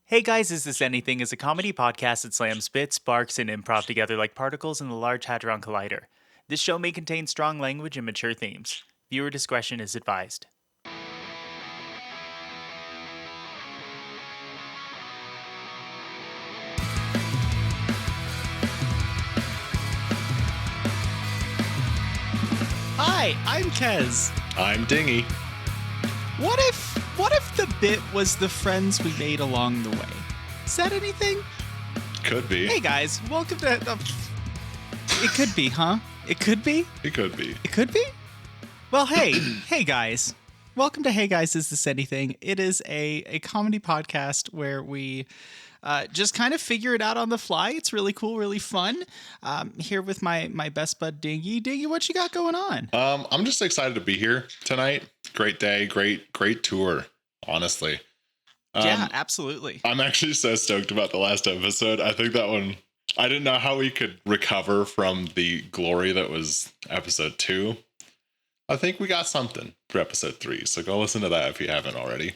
Hey guys, Is This Anything is a comedy podcast that slams bits, sparks, and improv together like particles in the Large Hadron Collider. This show may contain strong language and mature themes. Viewer discretion is advised. Hi, I'm Kez. I'm Dinghy. What if the bit was the friends we made along the way? Is that anything? Could be. Hey guys, welcome to It could be, huh? It could be? It could be. It could be? Well, hey guys. Welcome to Hey Guys, Is This Anything? It is a comedy podcast where we just kind of figure it out on the fly. It's really cool, really fun. Here with my best bud Dinghy. Dinghy, what you got going on? I'm just excited to be here tonight. Great day, great tour, honestly. Yeah, absolutely. I'm actually so stoked about the last episode. I think that one, I didn't know how we could recover from the glory that was episode 2. I think we got something for episode 3, so go listen to that if you haven't already.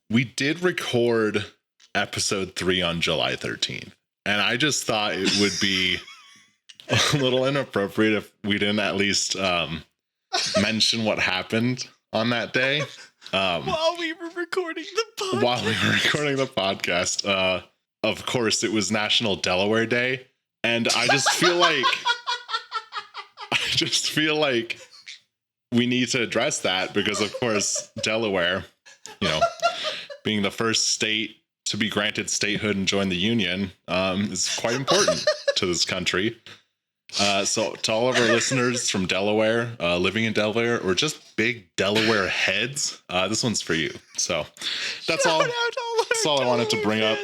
We did record episode 3 on July 13th, and I just thought it would be a little inappropriate if we didn't at least mention what happened on that day. While we were recording the podcast. Of course, it was National Delaware Day, and I just feel like we need to address that because, of course, Delaware, being the first state to be granted statehood and join the Union, is quite important to this country. So to all of our listeners from Delaware, living in Delaware, or just big Delaware heads, this one's for you. So that's all I wanted to bring up.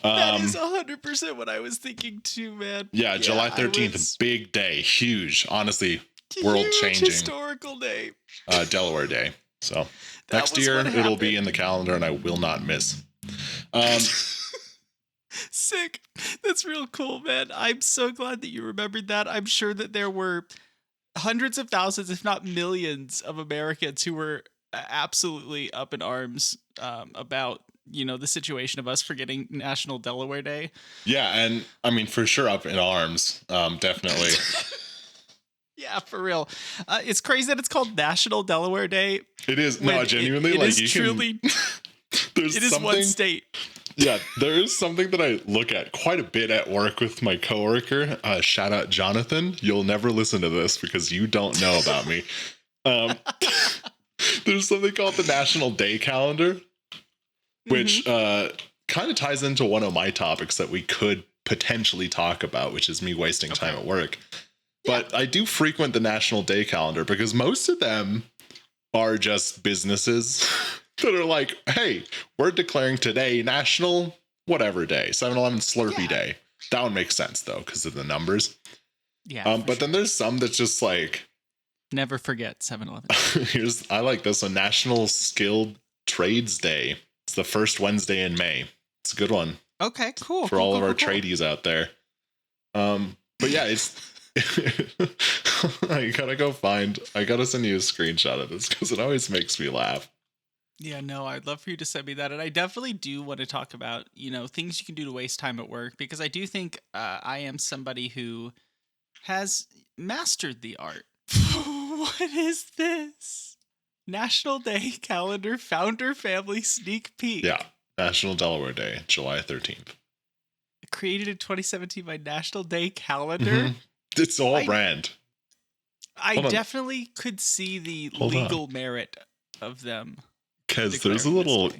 That is 100% what I was thinking too, man. Yeah, July 13th, big day, huge, honestly, world-changing. Historical day. Delaware Day. So next year, it'll be in the calendar, and I will not miss. Sick. That's real cool, man. I'm so glad that you remembered that. I'm sure that there were hundreds of thousands, if not millions, of Americans who were absolutely up in arms about, the situation of us forgetting National Delaware Day. Yeah, and I mean, for sure, up in arms, definitely. Yeah, for real. It's crazy that it's called National Delaware Day. It is. No, genuinely, it is truly. There's it is one state. Yeah, there is something that I look at quite a bit at work with my coworker. Shout out Jonathan. You'll never listen to this because you don't know about me. There's something called the National Day Calendar, which kind of ties into one of my topics that we could potentially talk about, which is me wasting time at work. But I do frequent the National Day Calendar because most of them are just businesses that are like, hey, we're declaring today National whatever Day, 7-Eleven Slurpee Day. That would make sense, though, because of the numbers. Yeah. But then there's some that's just like... Never forget 7-Eleven. I like this one, National Skilled Trades Day. It's the first Wednesday in May. It's a good one. Okay, cool. For all of our tradies out there. But yeah, it's... I gotta send you a screenshot of this because it always makes me laugh. Yeah, no, I'd love for you to send me that. And I definitely do want to talk about, things you can do to waste time at work, because I do think I am somebody who has mastered the art. What is this? National Day Calendar Founder Family Sneak Peek. Yeah, National Delaware Day, July 13th. Created in 2017 by National Day Calendar. Mm-hmm. It's all brand. I definitely could see the legal merit of them. Because there's a little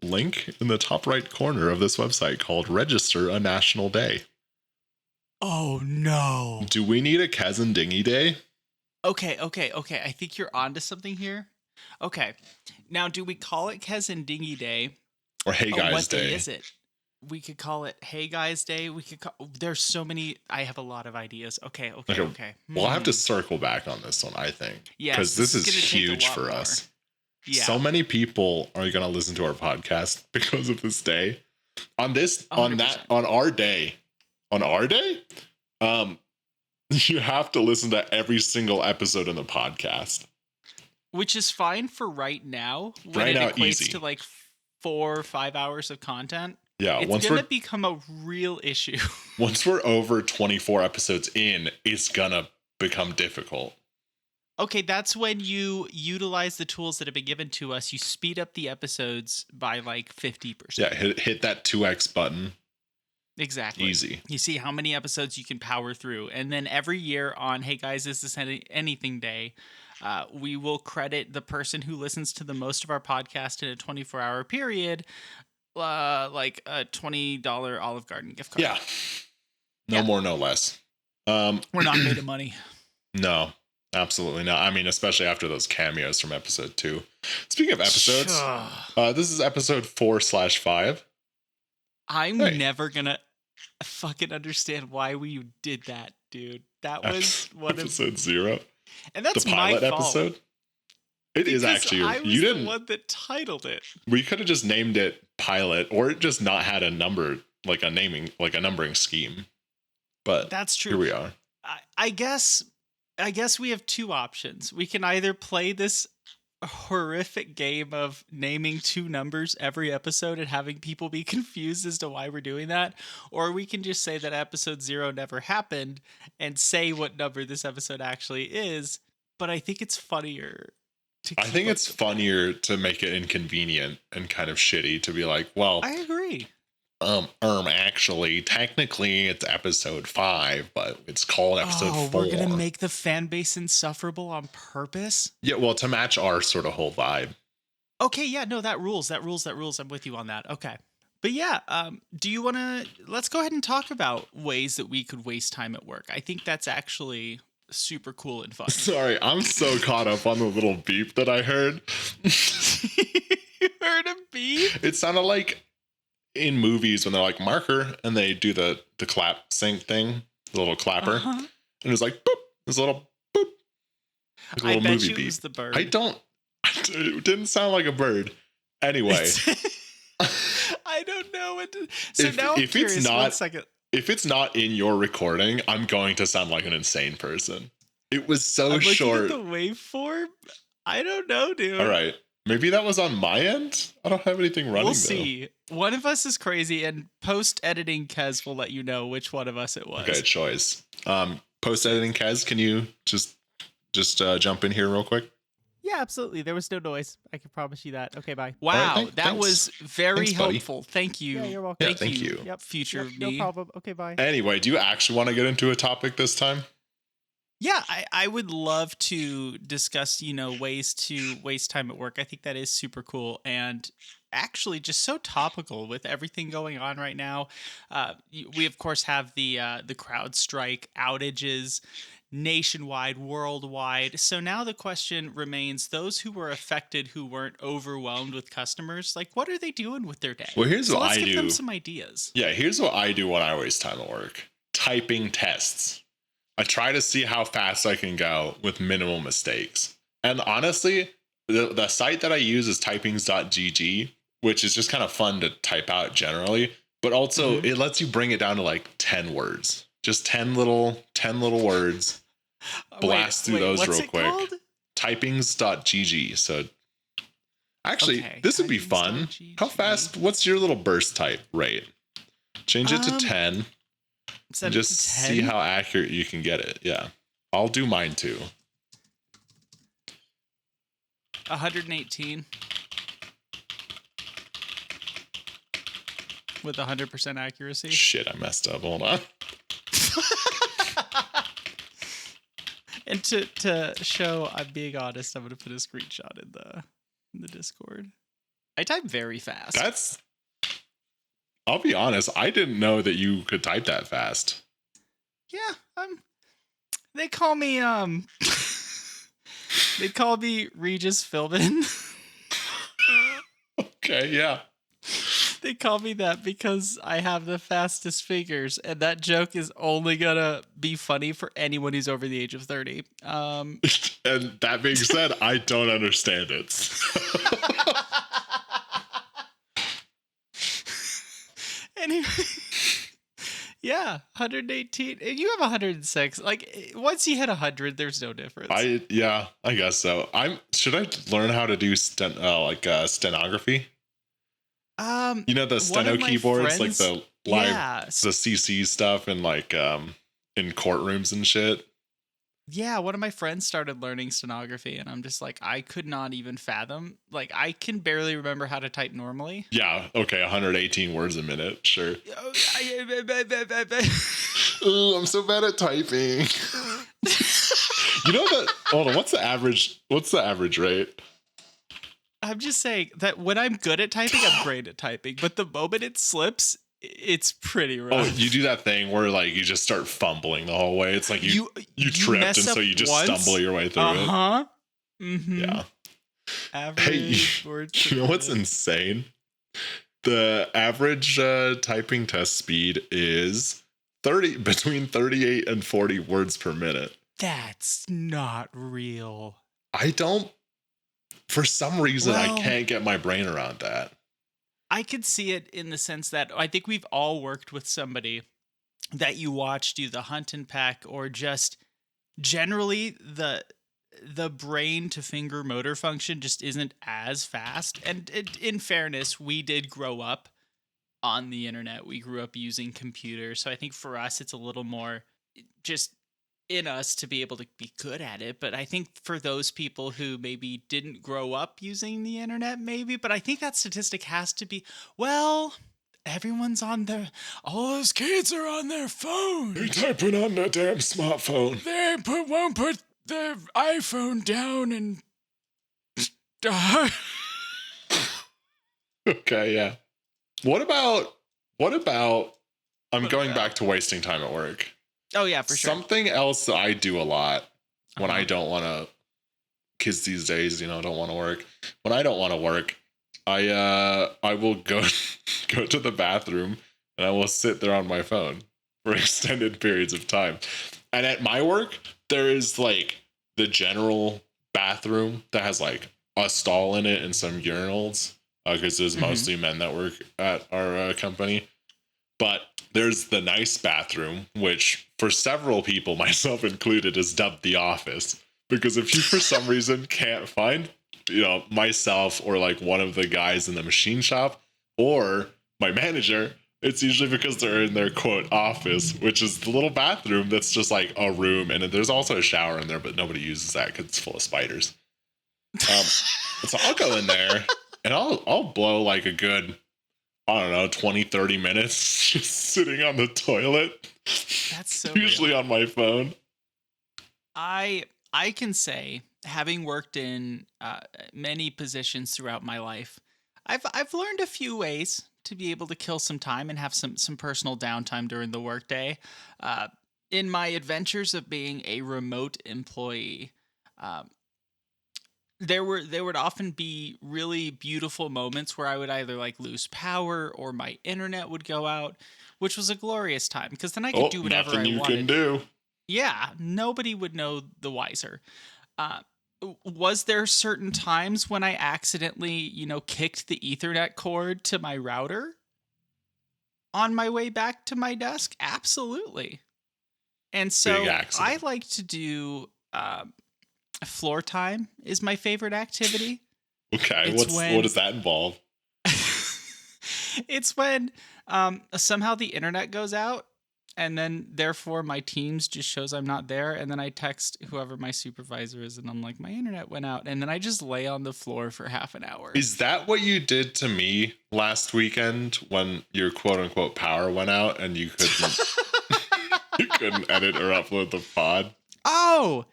link in the top right corner of this website called Register a National Day. Oh, no. Do we need a Kez and Dinghy Day? Okay. I think you're onto something here. Okay. Now, do we call it Kez and Dinghy Day? Or Hey Guys what Day? Day is it? We could call it Hey Guys Day. There's so many. I have a lot of ideas. Okay. We'll have to circle back on this one, I think. Yeah. Because this is huge for us. Yeah. So many people are going to listen to our podcast because of this day. On our day, you have to listen to every single episode in the podcast. which is fine for right now when Right it now, equates easy. to like 4 or 5 hours of content. Yeah, It's gonna become a real issue. once we're over 24 episodes in, it's gonna become difficult. Okay, that's when you utilize the tools that have been given to us. You speed up the episodes by like 50%. Yeah, hit that 2x button. Exactly. Easy. You see how many episodes you can power through. And then every year on Hey Guys, Is This Anything Day, we will credit the person who listens to the most of our podcast in a 24-hour period, like a $20 Olive Garden gift card. Yeah. No more, no less. We're not made of money. No, absolutely not. I mean, especially after those cameos from episode 2. Speaking of episodes, this is episode 4/5. I'm never gonna fucking understand why we did that, dude. That was one episode 0. And that's the pilot my fault. episode. It is actually. I was you didn't. the one that titled it. We could have just named it pilot, or just not had a number, like a numbering scheme. But that's true. Here we are. I guess we have 2 options. We can either play this horrific game of naming 2 numbers every episode and having people be confused as to why we're doing that, or we can just say that episode 0 never happened and say what number this episode actually is. But I think it's funnier. I think it's funnier to make it inconvenient and kind of shitty to be like, well, I agree. Actually, technically it's episode 5, but it's called episode 4. We're gonna make the fan base insufferable on purpose? Yeah, well, to match our sort of whole vibe. Okay, yeah, no, that rules. I'm with you on that. Okay. But yeah, do you want to, let's go ahead and talk about ways that we could waste time at work. I think that's actually super cool and fun. Sorry, I'm so caught up on the little beep that I heard. You heard a beep? It sounded like in movies when they're like marker and they do the clap sync thing, the little clapper, and it was like boop, this little boop, like a little bet movie you beep. It was the bird. It didn't sound like a bird. Anyway, I don't know what to. So now I'm if curious. it's not, 1 second. If it's not in your recording, I'm going to sound like an insane person. It was so I'm short. looking at the waveform. I don't know, dude. All right. Maybe that was on my end. I don't have anything running. We'll see. One of us is crazy, and post-editing Kez will let you know which one of us it was. Okay, choice. Post-editing Kez, can you just jump in here real quick? Yeah, absolutely. There was no noise. I can promise you that. Okay, bye. Wow, right, that was very Thanks, buddy. helpful. Thank you. Yeah, you're welcome. Yeah, thank you. Yep. Future No me. problem. Okay, bye. Anyway, do you actually want to get into a topic this time? Yeah, I would love to discuss, ways to waste time at work. I think that is super cool and actually just so topical with everything going on right now. We of course have the CrowdStrike outages nationwide, worldwide. So now the question remains: those who were affected, who weren't overwhelmed with customers, like what are they doing with their day? Well, here's what let's I give do. them some ideas. Yeah, here's what I do when I waste time at work. Typing tests. I try to see how fast I can go with minimal mistakes. And honestly, the site that I use is typings.gg, which is just kind of fun to type out generally, but also it lets you bring it down to like 10 words. Just 10 little words. Blast through those what's real it quick. called? Typings.gg. So actually, Okay, this would be fun. typings.gg. How fast? What's your little burst type rate? Change it to 10. Set it Just to see 10? how accurate you can get it. Yeah. I'll do mine too. 118 with 100% accuracy. Shit, I messed up. Hold on. And to show I'm being honest, I'm gonna put a screenshot in the Discord. I type very fast. I'll be honest, I didn't know that you could type that fast. Yeah, they call me they call me Regis Philbin. Okay, yeah. They call me that because I have the fastest fingers, and that joke is only gonna be funny for anyone who's over the age of 30. And that being said, I don't understand it. Anyway. Yeah, 118. And you have 106. Like once you hit 100, there's no difference. I guess so. Should I learn how to do stenography? You know the One of steno my keyboards, like friends, the live the CC stuff and like in courtrooms and shit. yeah, one of my friends started learning stenography, and I'm just like, I could not even fathom. Like, I can barely remember how to type normally. Yeah, okay, 118 words a minute, sure. Oh, Ooh, I'm so bad at typing. You know that? Hold on, what's the average rate? I'm just saying that when I'm good at typing, I'm great at typing. But the moment it slips, it's pretty rough. Oh, you do that thing where like you just start fumbling the whole way. It's like you tripped, and so you just stumble your way through it. Mm-hmm. Yeah. Average words. You know what's insane? The average typing test speed is between 38 and 40 words per minute. That's not real. For some reason, I can't get my brain around that. I could see it in the sense that I think we've all worked with somebody that you watch do the hunt and peck, or just generally the brain to finger motor function just isn't as fast. And in fairness, we did grow up on the internet. We grew up using computers. So I think for us, it's a little more just in us to be able to be good at it. But I think for those people who maybe didn't grow up using the internet, but I think that statistic has to be, well, everyone's on all those kids are on their phone. They're typing on their damn smartphone. They won't put their iPhone down and die. Okay, yeah. What about I'm going back to wasting time at work. Oh yeah, for sure. Something else that I do a lot when I don't want to, kids these days, don't want to work. When I don't want to work, I will go to the bathroom and I will sit there on my phone for extended periods of time. And at my work, there is like the general bathroom that has like a stall in it and some urinals, because there's mostly men that work at our company. But there's the nice bathroom, which for several people, myself included, is dubbed the office. Because if you for some reason can't find, myself or like one of the guys in the machine shop or my manager, it's usually because they're in their quote office, which is the little bathroom that's just like a room. And there's also a shower in there, but nobody uses that because it's full of spiders. So I'll go in there and I'll blow like a good, 20, 30 minutes just sitting on the toilet. That's so usually real. On my phone. I can say, having worked in many positions throughout my life, I've learned a few ways to be able to kill some time and have some personal downtime during the workday. In my adventures of being a remote employee, there would often be really beautiful moments where I would either like lose power or my internet would go out, which was a glorious time because then I could do whatever I wanted. Can do. Yeah, nobody would know the wiser. Was there certain times when I accidentally, kicked the Ethernet cord to my router on my way back to my desk? Absolutely. And so I like to do floor time is my favorite activity. Okay, what does that involve? It's when somehow the internet goes out, and then therefore my Teams just shows I'm not there, and then I text whoever my supervisor is, and I'm like, my internet went out, and then I just lay on the floor for half an hour. Is that what you did to me last weekend when your quote unquote power went out and you couldn't you couldn't edit or upload the pod? Oh,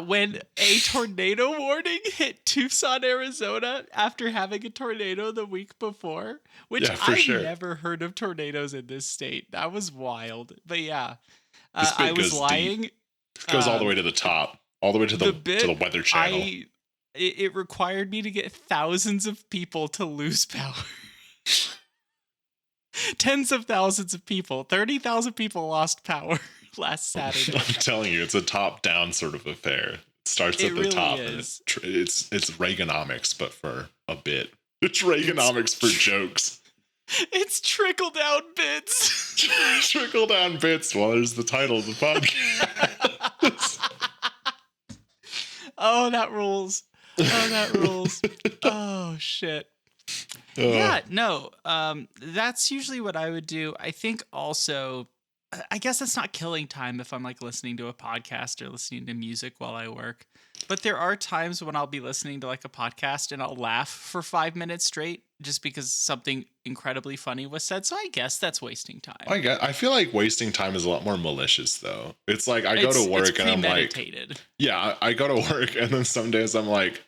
when a tornado warning hit Tucson, Arizona after having a tornado the week before, which never heard of tornadoes in this state. That was wild. But yeah, I was lying. Deep. It goes all the way to the top, all the way to the Weather Channel. It required me to get thousands of people to lose power. Tens of thousands of people, 30,000 people lost power last Saturday. I'm telling you, it's a top-down sort of affair. It starts at the top. Is. It's Reaganomics, but for a bit. It's Reaganomics for jokes. It's trickle-down bits. Trickle-down bits. Well, there's the title of the podcast. Oh, that rules. Oh, that rules. Oh, shit. Oh. Yeah, no. That's usually what I would do. I think also, I guess that's not killing time if I'm like listening to a podcast or listening to music while I work. But there are times when I'll be listening to like a podcast and I'll laugh for 5 minutes straight just because something incredibly funny was said. So I guess that's wasting time. I feel like wasting time is a lot more malicious though. It's like I go to work and I'm like, yeah, I go to work and then some days I'm like,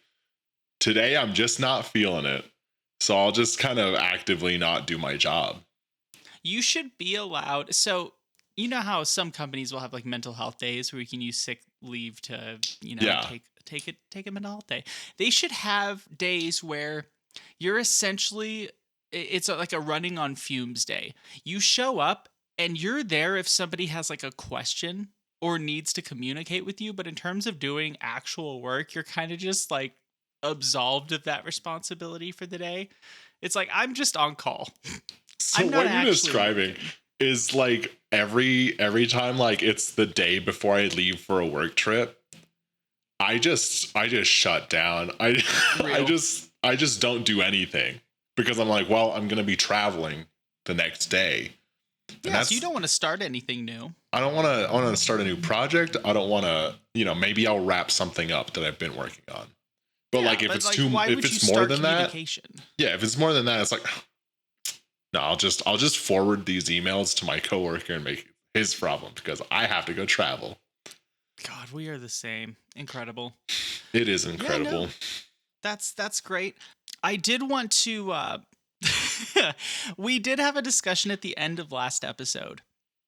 today I'm just not feeling it. So I'll just kind of actively not do my job. You should be allowed. So you know how some companies will have like mental health days where you can use sick leave to, take a mental health day. They should have days where you're essentially, it's like a running on fumes day. You show up and you're there if somebody has like a question or needs to communicate with you. But in terms of doing actual work, you're kind of just like absolved of that responsibility for the day. It's like, I'm just on call. So what you're describing is like every time like it's the day before I leave for a work trip, I just shut down. I just don't do anything because I'm like, well, I'm gonna be traveling the next day. Yeah, so you don't want to start anything new. I want to start a new project. I don't want to, maybe I'll wrap something up that I've been working on. But yeah, like if it's more than that, yeah, if it's more than that, it's like, no, I'll just forward these emails to my coworker and make it his problem because I have to go travel. God, we are the same. Incredible. It is incredible. Yeah, no, that's great. I did want to. We did have a discussion at the end of last episode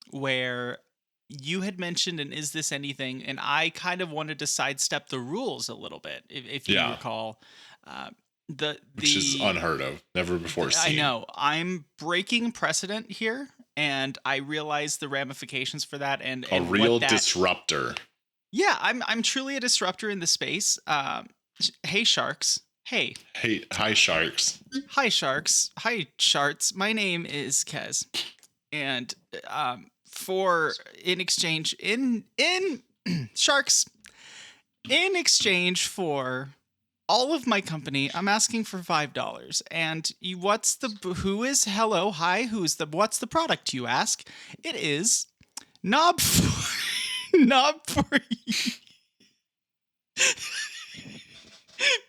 where you had mentioned, and is this anything? And I kind of wanted to sidestep the rules a little bit, if you recall. Which is unheard of, never before seen. I know. I'm breaking precedent here, and I realize the ramifications for that. And a real disruptor. Yeah, I'm truly a disruptor in the space. Hey, sharks. Hey. Hi, sharks. Hi, sharks. Hi, sharks. My name is Kez, and in exchange sharks, in exchange for all of my company, I'm asking for $5. And what's the product, you ask? It is knob for you.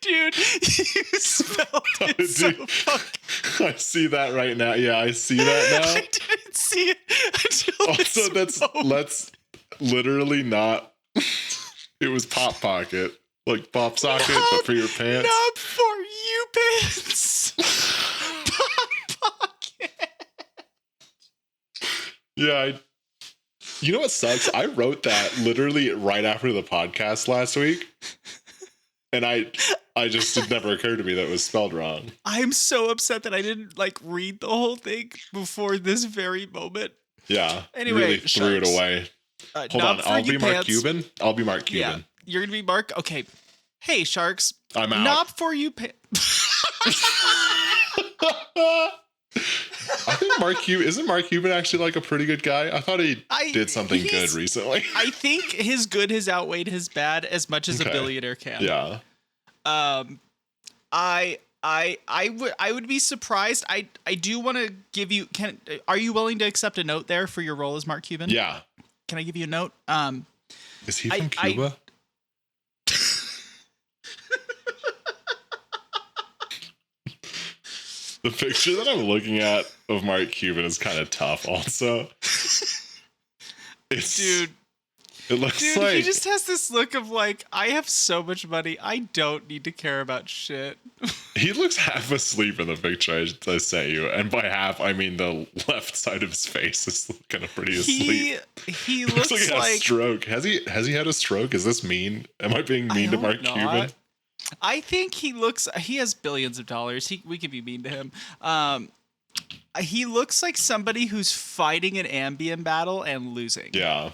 Dude, you spelled it so fucking... I see that right now. Yeah, I see that now. I didn't see it until also, let's literally not... It was Pop Pocket. Like Pop Socket, but for your pants. Not for you pants. Pop Pocket. Yeah, you know what sucks? I wrote that literally right after the podcast last week. And it never occurred to me that it was spelled wrong. I'm so upset that I didn't read the whole thing before this very moment. Yeah. Anyway, really threw it away. Hold on, I'll be Mark Cuban. Yeah, you're gonna be Mark. Okay. Hey, sharks. I'm out. Not for you. I think isn't Mark Cuban actually like a pretty good guy? I thought he did something good recently. I think his good has outweighed his bad as much as a billionaire can. Yeah. I would be surprised. I do want to give you. Are you willing to accept a note there for your role as Mark Cuban? Yeah. Can I give you a note? Is he from Cuba? The picture that I'm looking at of Mark Cuban is kind of tough also. It looks like... he just has this look of I have so much money, I don't need to care about shit. He looks half asleep in the picture I sent you. And by half, I mean the left side of his face is kind of pretty asleep. He looks like he had a stroke. Has he had a stroke? Is this mean? Am I being mean to Mark Cuban? I think he has billions of dollars. We could be mean to him. He looks like somebody who's fighting an Ambien battle and losing. Yeah.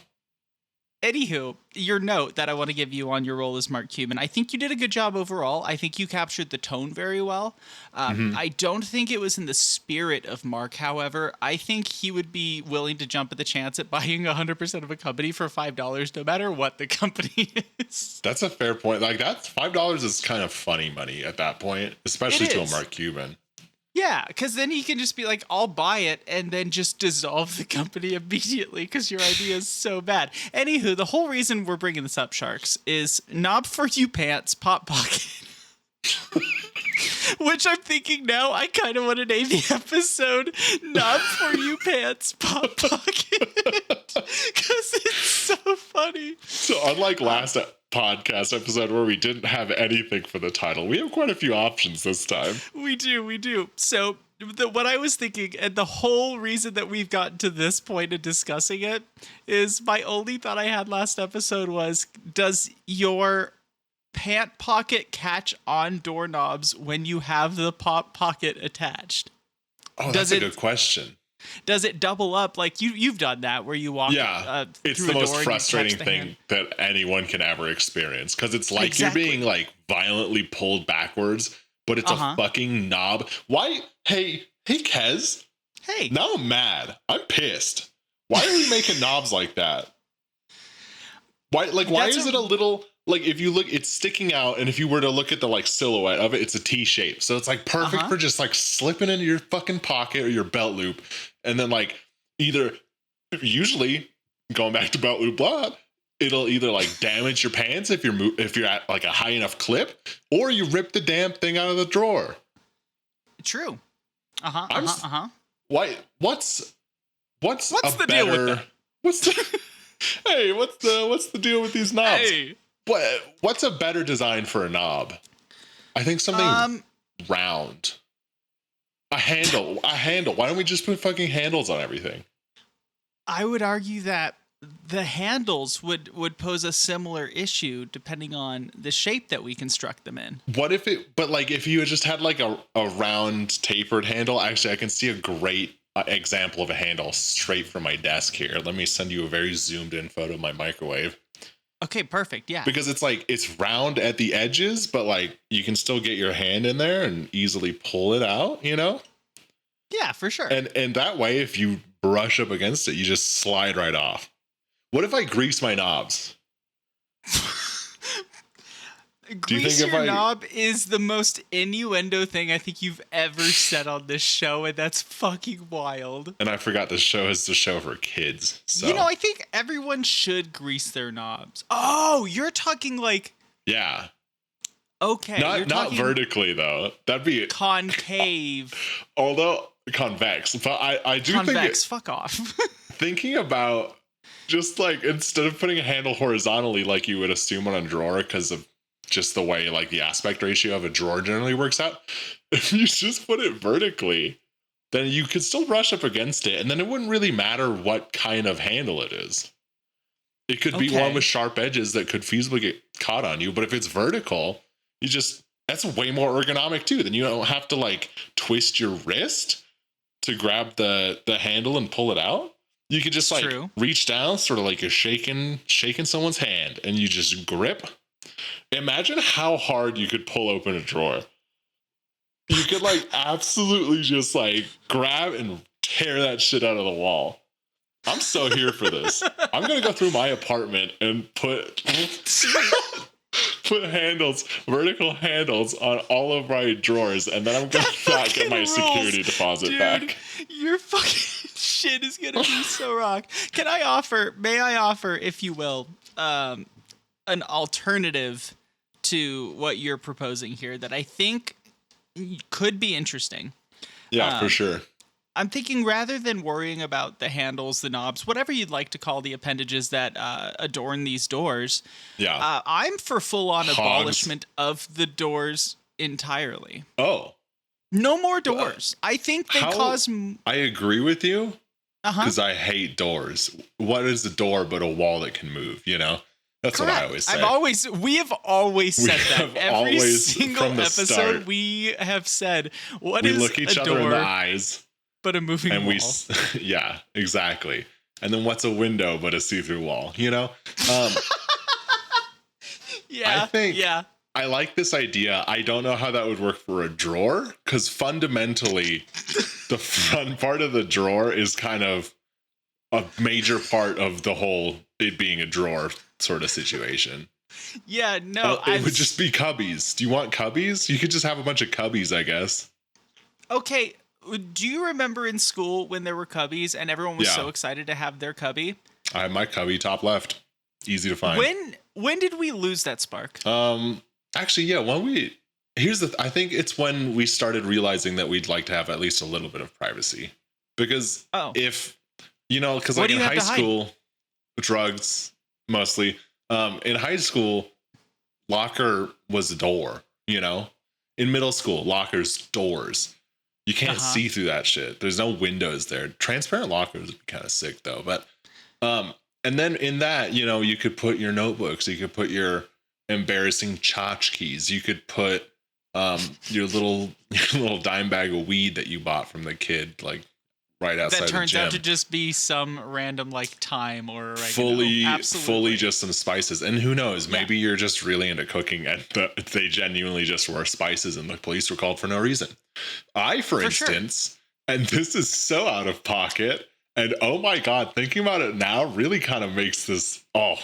Anywho, your note that I want to give you on your role as Mark Cuban, I think you did a good job overall. I think you captured the tone very well. I don't think it was in the spirit of Mark, however. I think he would be willing to jump at the chance at buying 100% of a company for $5 no matter what the company is. That's a fair point. Like, that's $5 is kind of funny money at that point, especially to a Mark Cuban. Yeah, because then he can just be like, I'll buy it and then just dissolve the company immediately because your idea is so bad. Anywho, the whole reason we're bringing this up, Sharks, is Knob for You Pants Pop Pocket. Which I'm thinking now, I kind of want to name the episode Knob for You Pants Pop Pocket. Because it's so funny. So unlike last podcast episode where we didn't have anything for the title, we have quite a few options this time. We do. So what I was thinking, and the whole reason that we've gotten to this point of discussing it, is my only thought I had last episode was, does your pant pocket catch on doorknobs when you have the pop pocket attached? Oh, that's a good question. Does it double up? Like you've done that where you walk it's through the a most door frustrating thing that anyone can ever experience, because it's like you're being like violently pulled backwards, but it's a fucking knob. Why? Hey Kez, hey, now I'm mad. I'm pissed. Why are we making knobs like that? Why is it a little, like, if you look, it's sticking out, and if you were to look at the like silhouette of it, it's a T shape. So it's like perfect for just like slipping into your fucking pocket or your belt loop. And then like usually going back to belt loop blah, it'll either like damage your pants if you're at like a high enough clip, or you rip the damn thing out of the drawer. True. Why? What's the deal with that? What's the deal with these knobs? Hey. What's a better design for a knob? I think something round. A handle. Why don't we just put fucking handles on everything? I would argue that the handles would pose a similar issue depending on the shape that we construct them in. If you just had like a round tapered handle, actually I can see a great example of a handle straight from my desk here. Let me send you a very zoomed in photo of my microwave. Okay, perfect. Yeah. Because it's like, it's round at the edges, but like you can still get your hand in there and easily pull it out, you know? Yeah, for sure. And that way, if you brush up against it, you just slide right off. What if I grease my knobs? Grease your knob is the most innuendo thing I think you've ever said on this show, and that's fucking wild. And I forgot this show is the show for kids. So. You know, I think everyone should grease their knobs. Oh, you're talking like... Yeah. Okay. Not vertically, though. That'd be... Concave. Although, convex. But I do think... Convex, fuck off. Thinking about just like, instead of putting a handle horizontally like you would assume on a drawer because of just the way like the aspect ratio of a drawer generally works out, if you just put it vertically, then you could still brush up against it, and then it wouldn't really matter what kind of handle it is. It could be one with sharp edges that could feasibly get caught on you, but if it's vertical, that's way more ergonomic too. Then you don't have to like twist your wrist to grab the handle and pull it out. You could just reach down, sort of like you're shaking someone's hand, and you just grip. Imagine how hard you could pull open a drawer. You could like absolutely just like grab and tear that shit out of the wall. I'm so here for this. I'm going to go through my apartment and put vertical handles on all of my drawers, and then I'm going to not get my security deposit back. Your fucking shit is going to be so rock. May I offer, if you will, an alternative to what you're proposing here that I think could be interesting? Yeah, for sure. I'm thinking, rather than worrying about the handles, the knobs, whatever you'd like to call the appendages that adorn these doors, I'm for full-on abolishment of the doors entirely. Oh. No more doors. I think they cause... I agree with you, because I hate doors. What is a door but a wall that can move, you know? That's correct. What I always say. We have always said that. Every single episode we have said, we look each other in the eyes, but a moving wall. Yeah, exactly. And then what's a window but a see-through wall, you know? Yeah. I think Yeah. I like this idea. I don't know how that would work for a drawer, because fundamentally the front part of the drawer is kind of a major part of the whole it being a drawer sort of situation. Yeah. No. It would just be cubbies. Do you want cubbies? You could just have a bunch of cubbies, I guess. Okay. Do you remember in school when there were cubbies and everyone was Yeah. so excited to have their cubby? I have my cubby top left. Easy to find. When did we lose that spark? Actually, yeah, I think it's when we started realizing that we'd like to have at least a little bit of privacy. Because if, because like in high school, drugs mostly, in high school, locker was a door, in middle school, lockers, doors. You can't see through that shit. There's no windows there. Transparent lockers would be kind of sick though. But, and then in that, you could put your notebooks, you could put your embarrassing tchotchkes, you could put your little dime bag of weed that you bought from the kid, like right outside the gym. That turns out to just be some random like thyme or oregano. Fully just some spices. And who knows, maybe you're just really into cooking and they genuinely just were spices and the police were called for no reason. For instance, and this is so out of pocket, and oh my God, thinking about it now really kind of makes this, I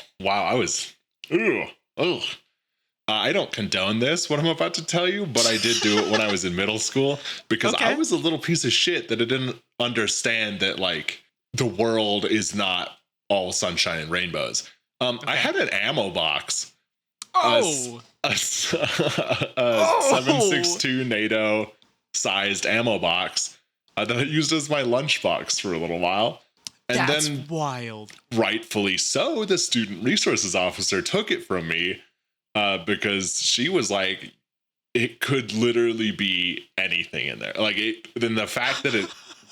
don't condone this, what I'm about to tell you, but I did do it when I was in middle school because I was a little piece of shit that I didn't understand that like the world is not all sunshine and rainbows. I had an ammo box. A 7.62 NATO sized ammo box that I used as my lunchbox for a little while. And That's then wild. Rightfully so, the student resources officer took it from me because she was like, it could literally be anything in there. Like then the fact that it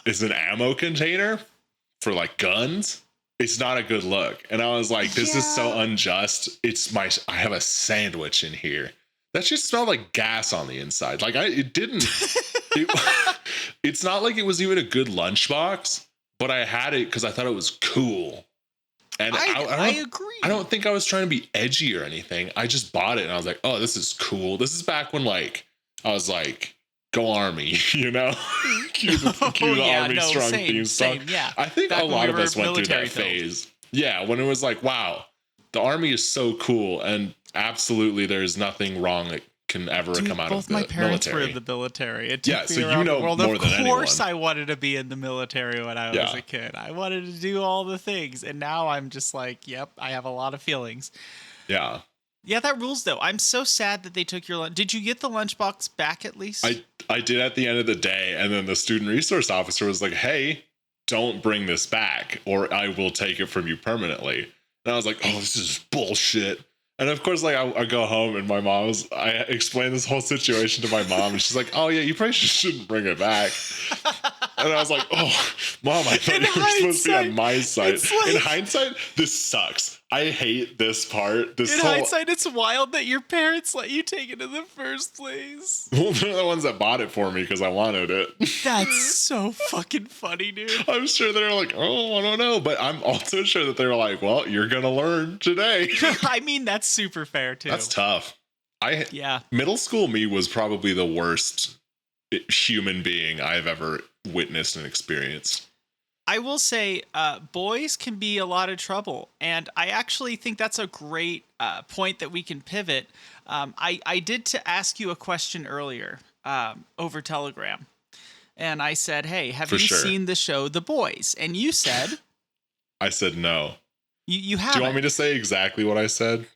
is an ammo container for like guns, it's not a good look. And I was like, this is so unjust. I have a sandwich in here. That just smelled like gas on the inside. Like it's not like it was even a good lunchbox, but I had it because I thought it was cool. And I agree. I don't think I was trying to be edgy or anything. I just bought it and I was like, oh, this is cool. This is back when like I was like, go Army, cue the Army strong theme song. Yeah. I think a lot of us went through that phase. Yeah, when it was like, wow, the Army is so cool, and absolutely there's nothing wrong that can ever come out of the military. Both my parents were in the military. It took me so around the world. More than anyone. Of course I wanted to be in the military when I was a kid. I wanted to do all the things, and now I'm just like, yep, I have a lot of feelings. Yeah. Yeah, that rules though. I'm so sad that they took your lunch. Did you get the lunchbox back at least? I did at the end of the day, and then the student resource officer was like, hey, don't bring this back or I will take it from you permanently. And I was like, oh, this is bullshit. And of course, like I go home and I explained this whole situation to my mom, and she's like, oh yeah, you probably shouldn't bring it back. And I was like, oh, Mom, I thought you were supposed to be on my side. Like, in hindsight, this sucks. I hate this part. In hindsight, it's wild that your parents let you take it in the first place. Well, they're the ones that bought it for me because I wanted it. That's so fucking funny, dude. I'm sure they're like, oh, I don't know. But I'm also sure that they were like, well, you're going to learn today. I mean, that's super fair, too. That's tough. Middle school me was probably the worst human being I've ever witnessed and experienced. I will say boys can be a lot of trouble. And I actually think that's a great point that we can pivot. I did to ask you a question earlier over Telegram. And I said, hey, have you seen the show The Boys? And you said... I said no. You haven't. Do you want me to say exactly what I said?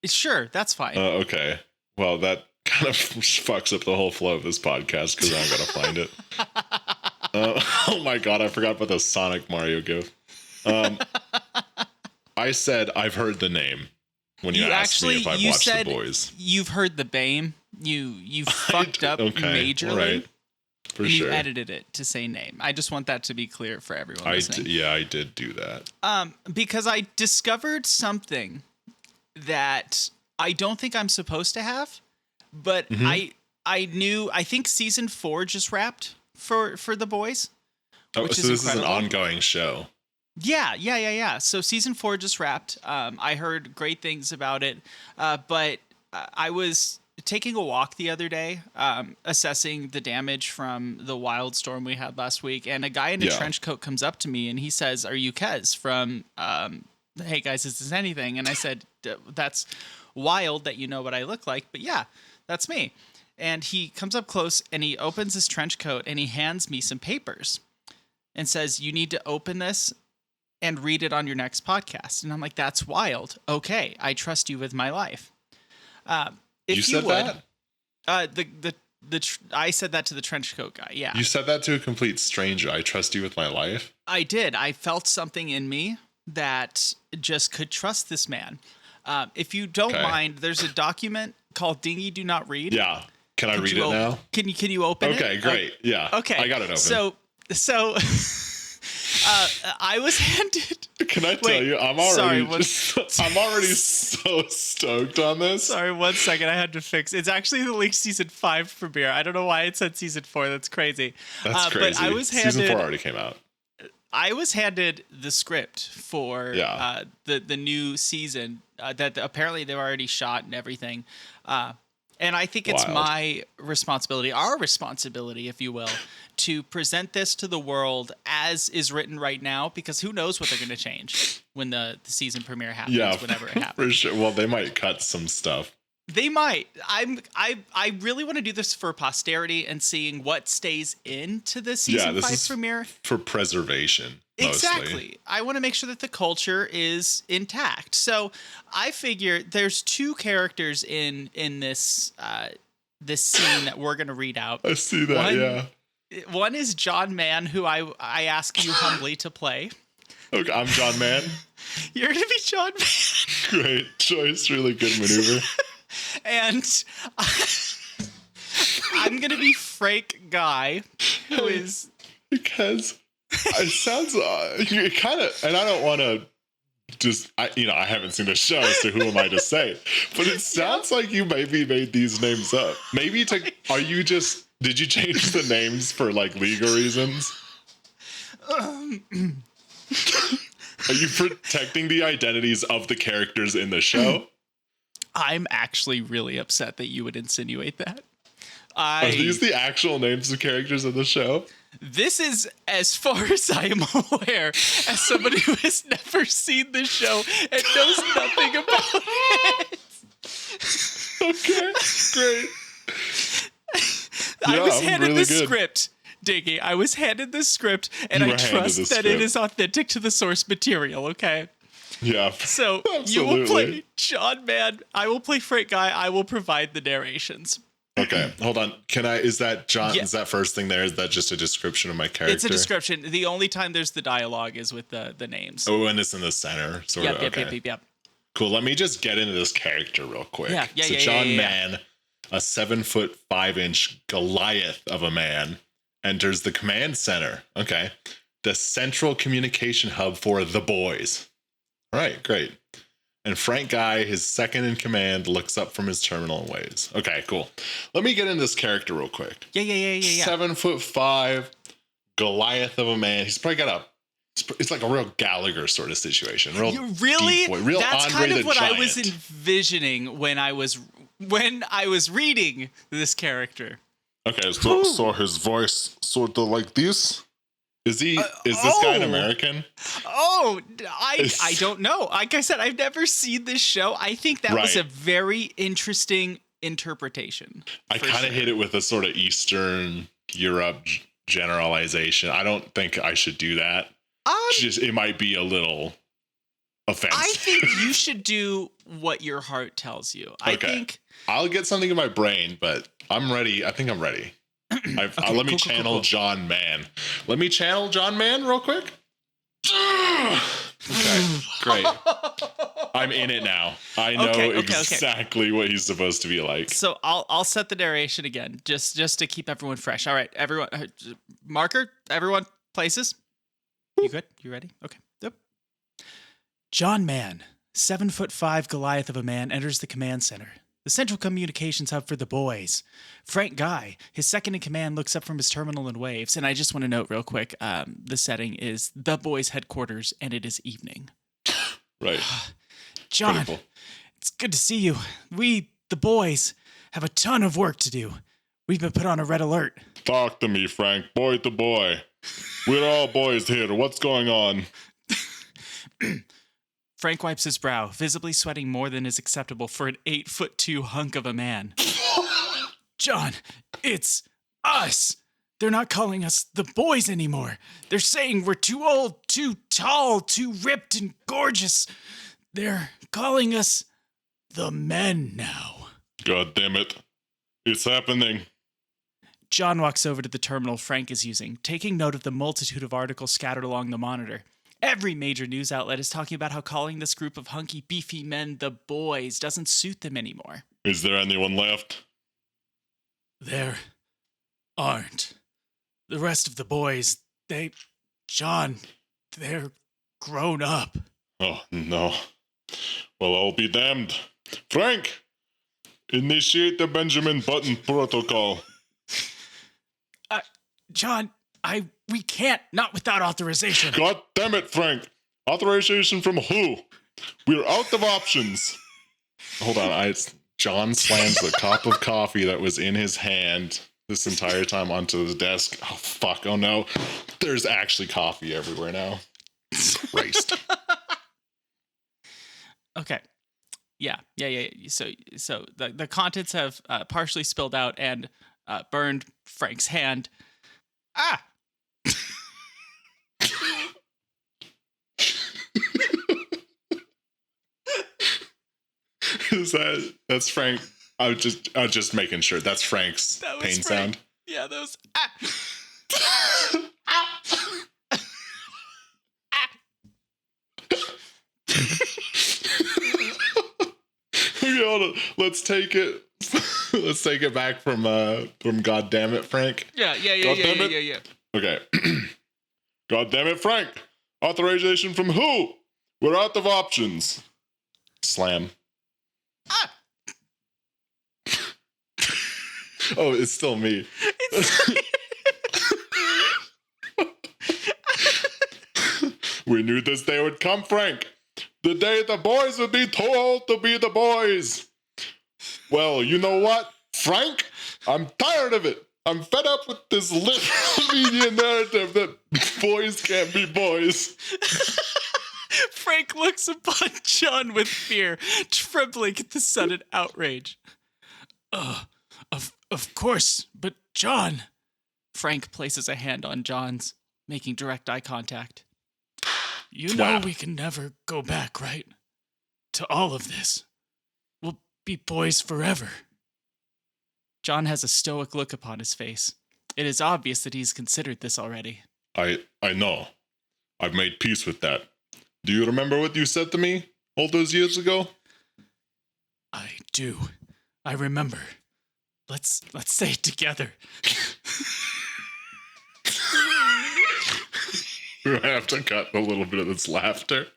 Sure, that's fine. Okay. Well, that kind of fucks up the whole flow of this podcast because I'm going to find it. Oh my God, I forgot about the Sonic Mario gif. I said, I've heard the name when you asked me if I've watched The Boys. You've heard the BAME. You fucked up majorly. Right. For sure. You edited it to say name. I just want that to be clear for everyone listening. I did do that. Because I discovered something that I don't think I'm supposed to have, but I think season 4 just wrapped for The Boys. Oh, so this is an ongoing show. Yeah. So season 4 just wrapped. I heard great things about it, but I was taking a walk the other day, assessing the damage from the wild storm we had last week, and a guy in a Yeah. trench coat comes up to me and he says, "Are you Kez from Hey Guys, Is This Anything?" And I said, "That's wild that you know what I look like, but yeah, that's me." And he comes up close and he opens his trench coat and he hands me some papers and says, "You need to open this and read it on your next podcast." And I'm like, "That's wild. Okay, I trust you with my life." If You said that? I said that to the trench coat guy. Yeah, You said that to a complete stranger. I trust you with my life. I did. I felt something in me that just could trust this man. If you don't Okay. mind, there's a document called Dinghy Do Not Read. Yeah. Can I read it now? Can you open it? Okay, great. Yeah. Okay. I got it open. So I was handed. Can I tell Wait, you? I'm already so stoked on this. Sorry, 1 second. I had to fix. It's actually the League season 5 premiere. I don't know why it said season 4. That's crazy. That's crazy. But I was handed. Season 4 already came out. I was handed the script for the new season that apparently they've already shot and everything. And I think it's my responsibility, our responsibility, if you will, to present this to the world as is written right now, because who knows what they're going to change when the season premiere happens, whenever it happens. For sure. Well, they might cut some stuff. They might. I really want to do this for posterity and seeing what stays into the season 5 premiere. For preservation. Mostly. Exactly. I want to make sure that the culture is intact. So I figure there's 2 characters in this this scene that we're going to read out. I see that. One is John Mann, who I ask you humbly to play. Okay, I'm John Mann. You're going to be John Mann. Great choice. Really good maneuver. And I'm going to be Frank Guy, who is... Because it sounds you kind of, and I don't want to just, I haven't seen the show, so who am I to say? But it sounds like you maybe made these names up. Maybe did you change the names for like legal reasons? Are you protecting the identities of the characters in the show? I'm actually really upset that you would insinuate that. Are these the actual names of characters in the show? This is, as far as I am aware, as somebody who has never seen the show and knows nothing about it. Okay, great. I was handed the script, Diggy. I was handed the script, and I trust that it is authentic to the source material, okay? Yeah. So you will play John Mann. I will play Frank Guy. I will provide the narrations. Okay, hold on. Is that John? Yeah. Is that first thing there? Is that just a description of my character? It's a description. The only time there's the dialogue is with the names. Oh, and it's in the center, sort of. Yep. Cool. Let me just get into this character real quick. So John Mann, a 7'5" Goliath of a man, enters the command center. Okay, the central communication hub for the boys. All right, great. And Frank Guy, his second in command, looks up from his terminal and waves. Okay, cool. Let me get in this character real quick. Yeah. 7'5", Goliath of a man. He's probably got it's like a real Gallagher sort of situation. Real deep boy, real That's Andre kind of the what Giant. I was envisioning when I was reading this character. Okay, so his voice sort of like this. Is this guy an American? Oh, I don't know. Like I said, I've never seen this show. I think that was a very interesting interpretation. I kind of hit it with a sort of Eastern Europe generalization. I don't think I should do that. It might be a little offensive. I think you should do what your heart tells you. I think I'll get something in my brain, but I'm ready. I think I'm ready. Let me channel John Mann. Let me channel John Mann real quick. Okay, great. I'm in it now. I know exactly what he's supposed to be like. So I'll set the narration again, just to keep everyone fresh. All right, everyone, marker. Everyone, places. You good? You ready? Okay. Yep. John Mann, 7'5" Goliath of a man, enters the command center. The central communications hub for the boys. Frank Guy, his second in command, looks up from his terminal and waves. And I just want to note real quick, the setting is the boys' headquarters, and it is evening. Right. John, Critical. it's good to see you. We, the boys, have a ton of work to do. We've been put on a red alert. Talk to me, Frank. Boy to boy. We're all boys here. What's going on? Frank wipes his brow, visibly sweating more than is acceptable for an 8'2" hunk of a man. John, it's us. They're not calling us the boys anymore. They're saying we're too old, too tall, too ripped and gorgeous. They're calling us the men now. God damn it. It's happening. John walks over to the terminal Frank is using, taking note of the multitude of articles scattered along the monitor. Every major news outlet is talking about how calling this group of hunky, beefy men the boys doesn't suit them anymore. Is there anyone left? There aren't. The rest of the boys, John, they're grown up. Oh, no. Well, I'll be damned. Frank! Initiate the Benjamin Button protocol. John, we can't, not without authorization. God damn it, Frank. Authorization from who? We're out of options. Hold on, John slams the cup of coffee that was in his hand this entire time onto the desk. Oh, fuck, oh no. There's actually coffee everywhere now. Christ. Okay. Yeah. So the contents have partially spilled out and burned Frank's hand. Ah! That's Frank? I was just making sure. That's Frank's pain sound. Yeah, that was Okay, hold on. Let's take it. Let's take it back from God damn it, Frank. Yeah. Okay. God damn it, Frank. Authorization from who? We're out of options. Slam. Ah! Oh, it's still me. We knew this day would come, Frank. The day the boys would be too old to be the boys. Well, you know what, Frank? I'm tired of it. I'm fed up with this liberal media narrative that boys can't be boys. Frank looks upon John with fear, trembling at the sudden outrage. Of course, but John. Frank places a hand on John's, making direct eye contact. You know we can never go back, right? To all of this. We'll be boys forever. John has a stoic look upon his face. It is obvious that he's considered this already. I know. I've made peace with that. Do you remember what you said to me all those years ago? I do. I remember. Let's say it together. We have to cut a little bit of this laughter.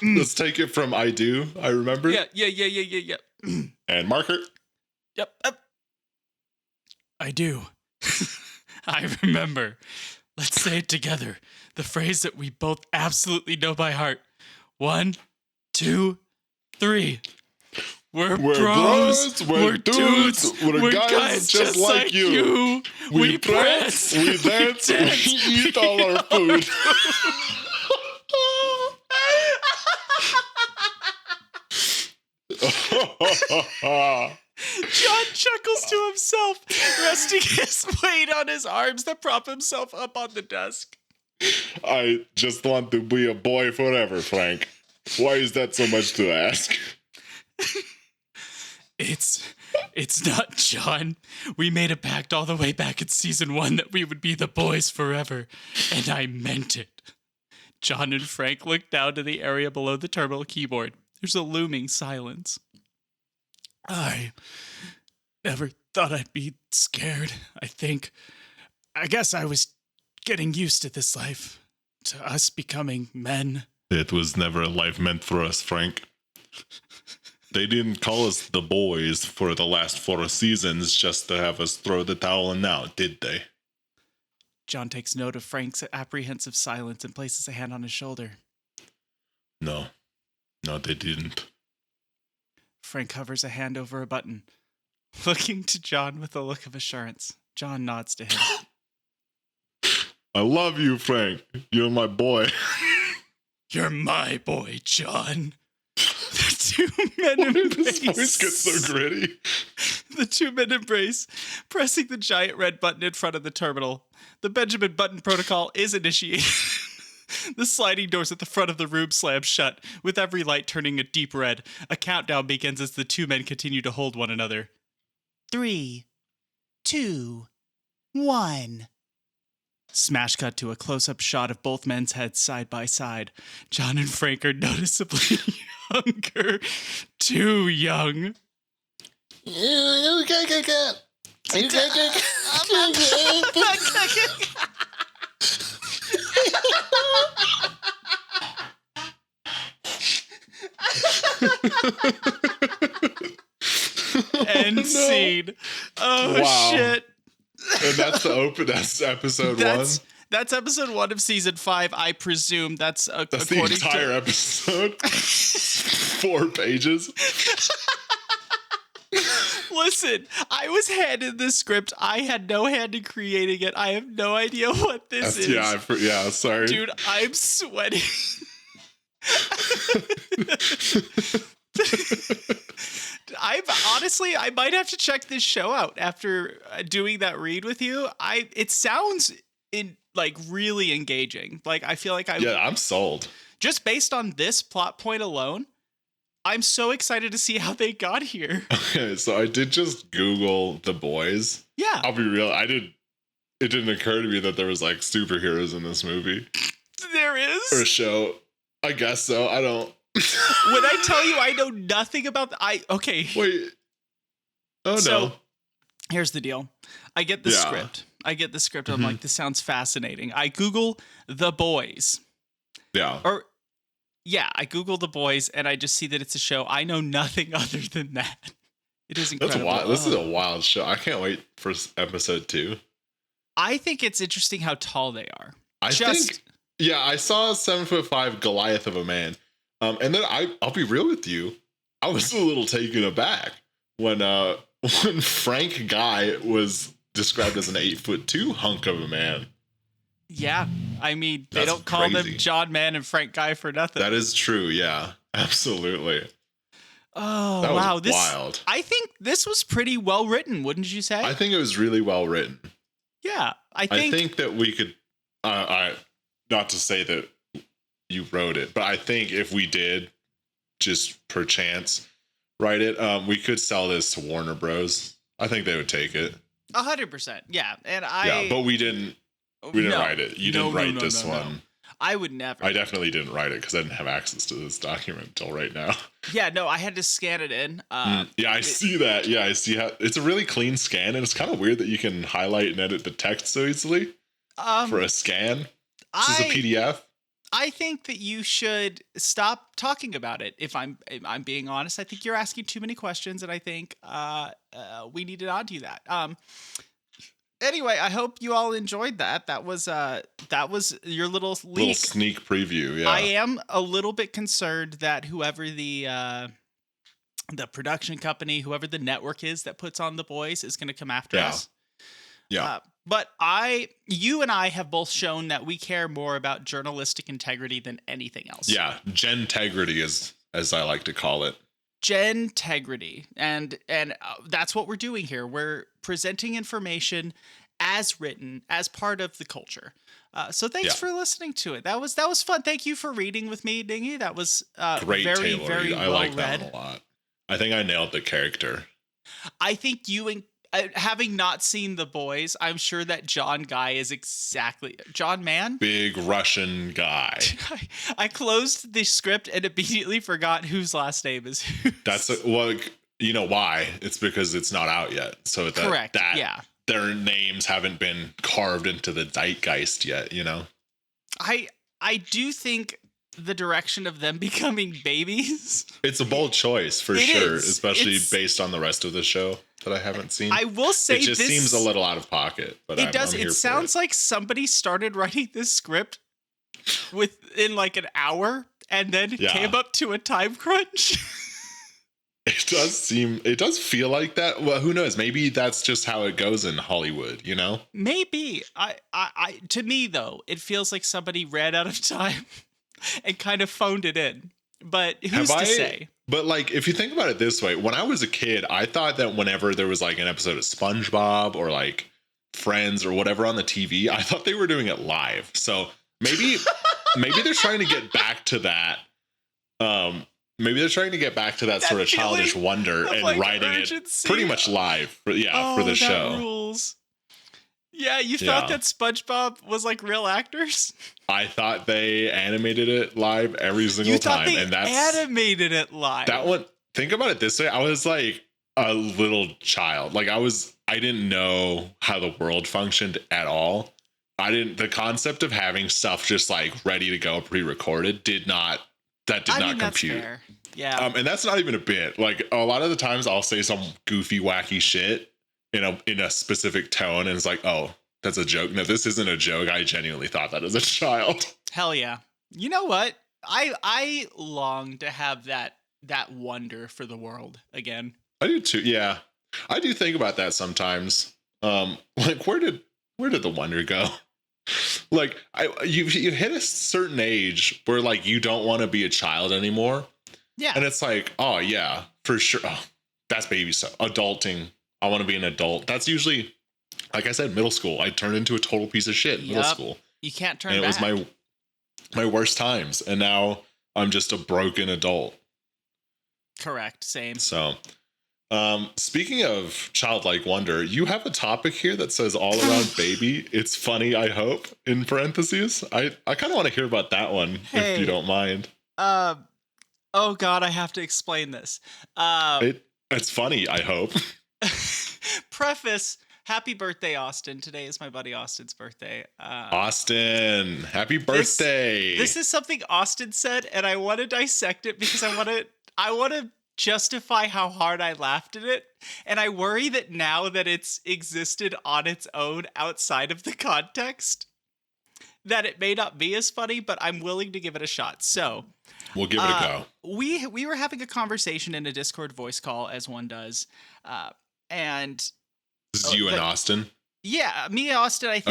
Let's take it from I do. I remember. Yeah. And marker. Yep. I do. I remember. Let's say it together. The phrase that we both absolutely know by heart. 1, 2, 3. We're bros, we're dudes, we're guys just like you. We prance, we dance, we eat all our food. John chuckles to himself, resting his weight on his arms that prop himself up on the desk. I just want to be a boy forever, Frank. Why is that so much to ask? It's not, John. We made a pact all the way back in season 1 that we would be the boys forever, and I meant it. John and Frank look down to the area below the terminal keyboard. There's a looming silence. I never thought I'd be scared, I think. I guess I was getting used to this life, to us becoming men It was never a life meant for us, Frank. They didn't call us the boys for the last 4 seasons just to have us throw the towel in now, did they? John takes note of Frank's apprehensive silence and places a hand on his shoulder. No, they didn't. Frank hovers a hand over a button, looking to John with a look of assurance. John nods to him. I love you, Frank. You're my boy. You're my boy, John. The two men embrace. His voice gets so gritty. The two men embrace, pressing the giant red button in front of the terminal. The Benjamin Button protocol is initiated. The sliding doors at the front of the room slam shut, with every light turning a deep red. A countdown begins as the two men continue to hold one another. 3, 2, 1. Smash cut to a close-up shot of both men's heads side by side. John and Frank are noticeably younger. Too young. End scene. Oh, wow. shit. And that's that's episode 1. That's episode 1 of season 5. I presume that's the entire episode. 4 pages. Listen, I was handed this script. I had no hand in creating it. I have no idea what this is. Yeah, sorry. Dude, I'm sweating. I might have to check this show out after doing that read with you. It sounds really engaging. Like, I feel like I'm sold. Just based on this plot point alone, I'm so excited to see how they got here. Okay, so I did just Google The Boys. Yeah. I'll be real. It didn't occur to me that there was like superheroes in this movie. There is? Or a show. I guess so. I don't. When I tell you I know nothing about okay. Wait. Oh, so, no. Here's the deal. I get the script. Mm-hmm. I'm like, this sounds fascinating. I Google The Boys. Yeah. I Google The Boys and I just see that it's a show. I know nothing other than that. It is incredible. That's wild. This is a wild show. I can't wait for episode 2. I think it's interesting how tall they are. I saw a 7'5" Goliath of a man. And then I'll be real with you. I was a little taken aback when Frank Guy was described as an 8'2" hunk of a man. Yeah, I mean, they That's don't call them crazy. John Man and Frank Guy for nothing. That is true. Yeah, absolutely. Oh, That wow. was wild. I think this was pretty well written, wouldn't you say? I think it was really well written. Yeah, I I think that we could, not to say that you wrote it, but I think if we did just perchance write it, we could sell this to Warner Bros. I think they would take it. 100%. Yeah, and but we didn't write it. You didn't write this one. No. I would never. I definitely didn't write it because I didn't have access to this document until right now. Yeah, no, I had to scan it in. I see that. Yeah, I see how it's a really clean scan, and it's kind of weird that you can highlight and edit the text so easily for a scan. This is a PDF. I think that you should stop talking about it. If I'm being honest, I think you're asking too many questions, and I think we need to not do that. Anyway, I hope you all enjoyed that. That was your little leak. Little sneak preview. Yeah, I am a little bit concerned that whoever the production company, whoever the network is that puts on The Boys, is going to come after us. Yeah. But you and I have both shown that we care more about journalistic integrity than anything else. Yeah, gentegrity is, as I like to call it. Gentegrity, and that's what we're doing here. We're presenting information as written, as part of the culture. So thanks for listening to it. That was fun. Thank you for reading with me, Dinghy. That was Great very, Taylor very read. I well like read. that one a lot. I think I nailed the character. I think you and having not seen The Boys, I'm sure that John Guy is exactly John Man. Big Russian guy. I closed the script and immediately forgot whose last name is whose. You know why? It's because it's not out yet. So correct. Their names haven't been carved into the zeitgeist yet. You know. I do think the direction of them becoming babies. It's a bold choice for It sure, is. especially It's- based on the rest of the show that I haven't seen. I will say it just this seems a little out of pocket, but it does. I'm here It for sounds like somebody started writing this script within like an hour and then Yeah. came up to a time crunch. It does feel like that. Well, who knows? Maybe that's just how it goes in Hollywood, you know? Maybe. I to me though, it feels like somebody ran out of time and kind of phoned it in. But who's to say? But like, if you think about it this way, when I was a kid, I thought that whenever there was like an episode of SpongeBob or like Friends or whatever on the TV, I thought they were doing it live. So maybe they're trying to get back to that. Maybe they're trying to get back to that sort of childish wonder and like writing urgency. it pretty much live. For the that show. Rules. Yeah, you thought that SpongeBob was like real actors? I thought they animated it live every single You thought time, they and that's animated it live. that one. Think about it this way: I was like a little child. Like I didn't know how the world functioned at all. The concept of having stuff just like ready to go pre-recorded did not compute. That's fair. Yeah. And that's not even a bit. Like a lot of the times I'll say some goofy, wacky shit in a specific tone, and it's like, oh, that's a joke. No, this isn't a joke. I genuinely thought that as a child. Hell yeah. You know what? I long to have that wonder for the world again. I do too. Yeah. I do think about that sometimes. Like where did the wonder go? Like you hit a certain age where like you don't want to be a child anymore. Yeah. And it's like, oh yeah, for sure. Oh, that's baby stuff. Adulting. I want to be an adult. That's usually, like I said, middle school. I turned into a total piece of shit in middle school. You can't turn and back. it was my worst times. And now I'm just a broken adult. Correct. Same. So speaking of childlike wonder, you have a topic here that says all around baby. It's funny, I hope, in parentheses. I kind of want to hear about that one, if you don't mind. Oh God, I have to explain this. It's funny, I hope. Preface, happy birthday, Austin. Today is my buddy Austin's birthday. Austin, happy birthday. This is something Austin said, and I want to dissect it because I want to justify how hard I laughed at it. And I worry that now that it's existed on its own outside of the context, that it may not be as funny, but I'm willing to give it a shot. So we'll give it a go. We were having a conversation in a Discord voice call, as one does. And this is you and Austin? Yeah, me and Austin. I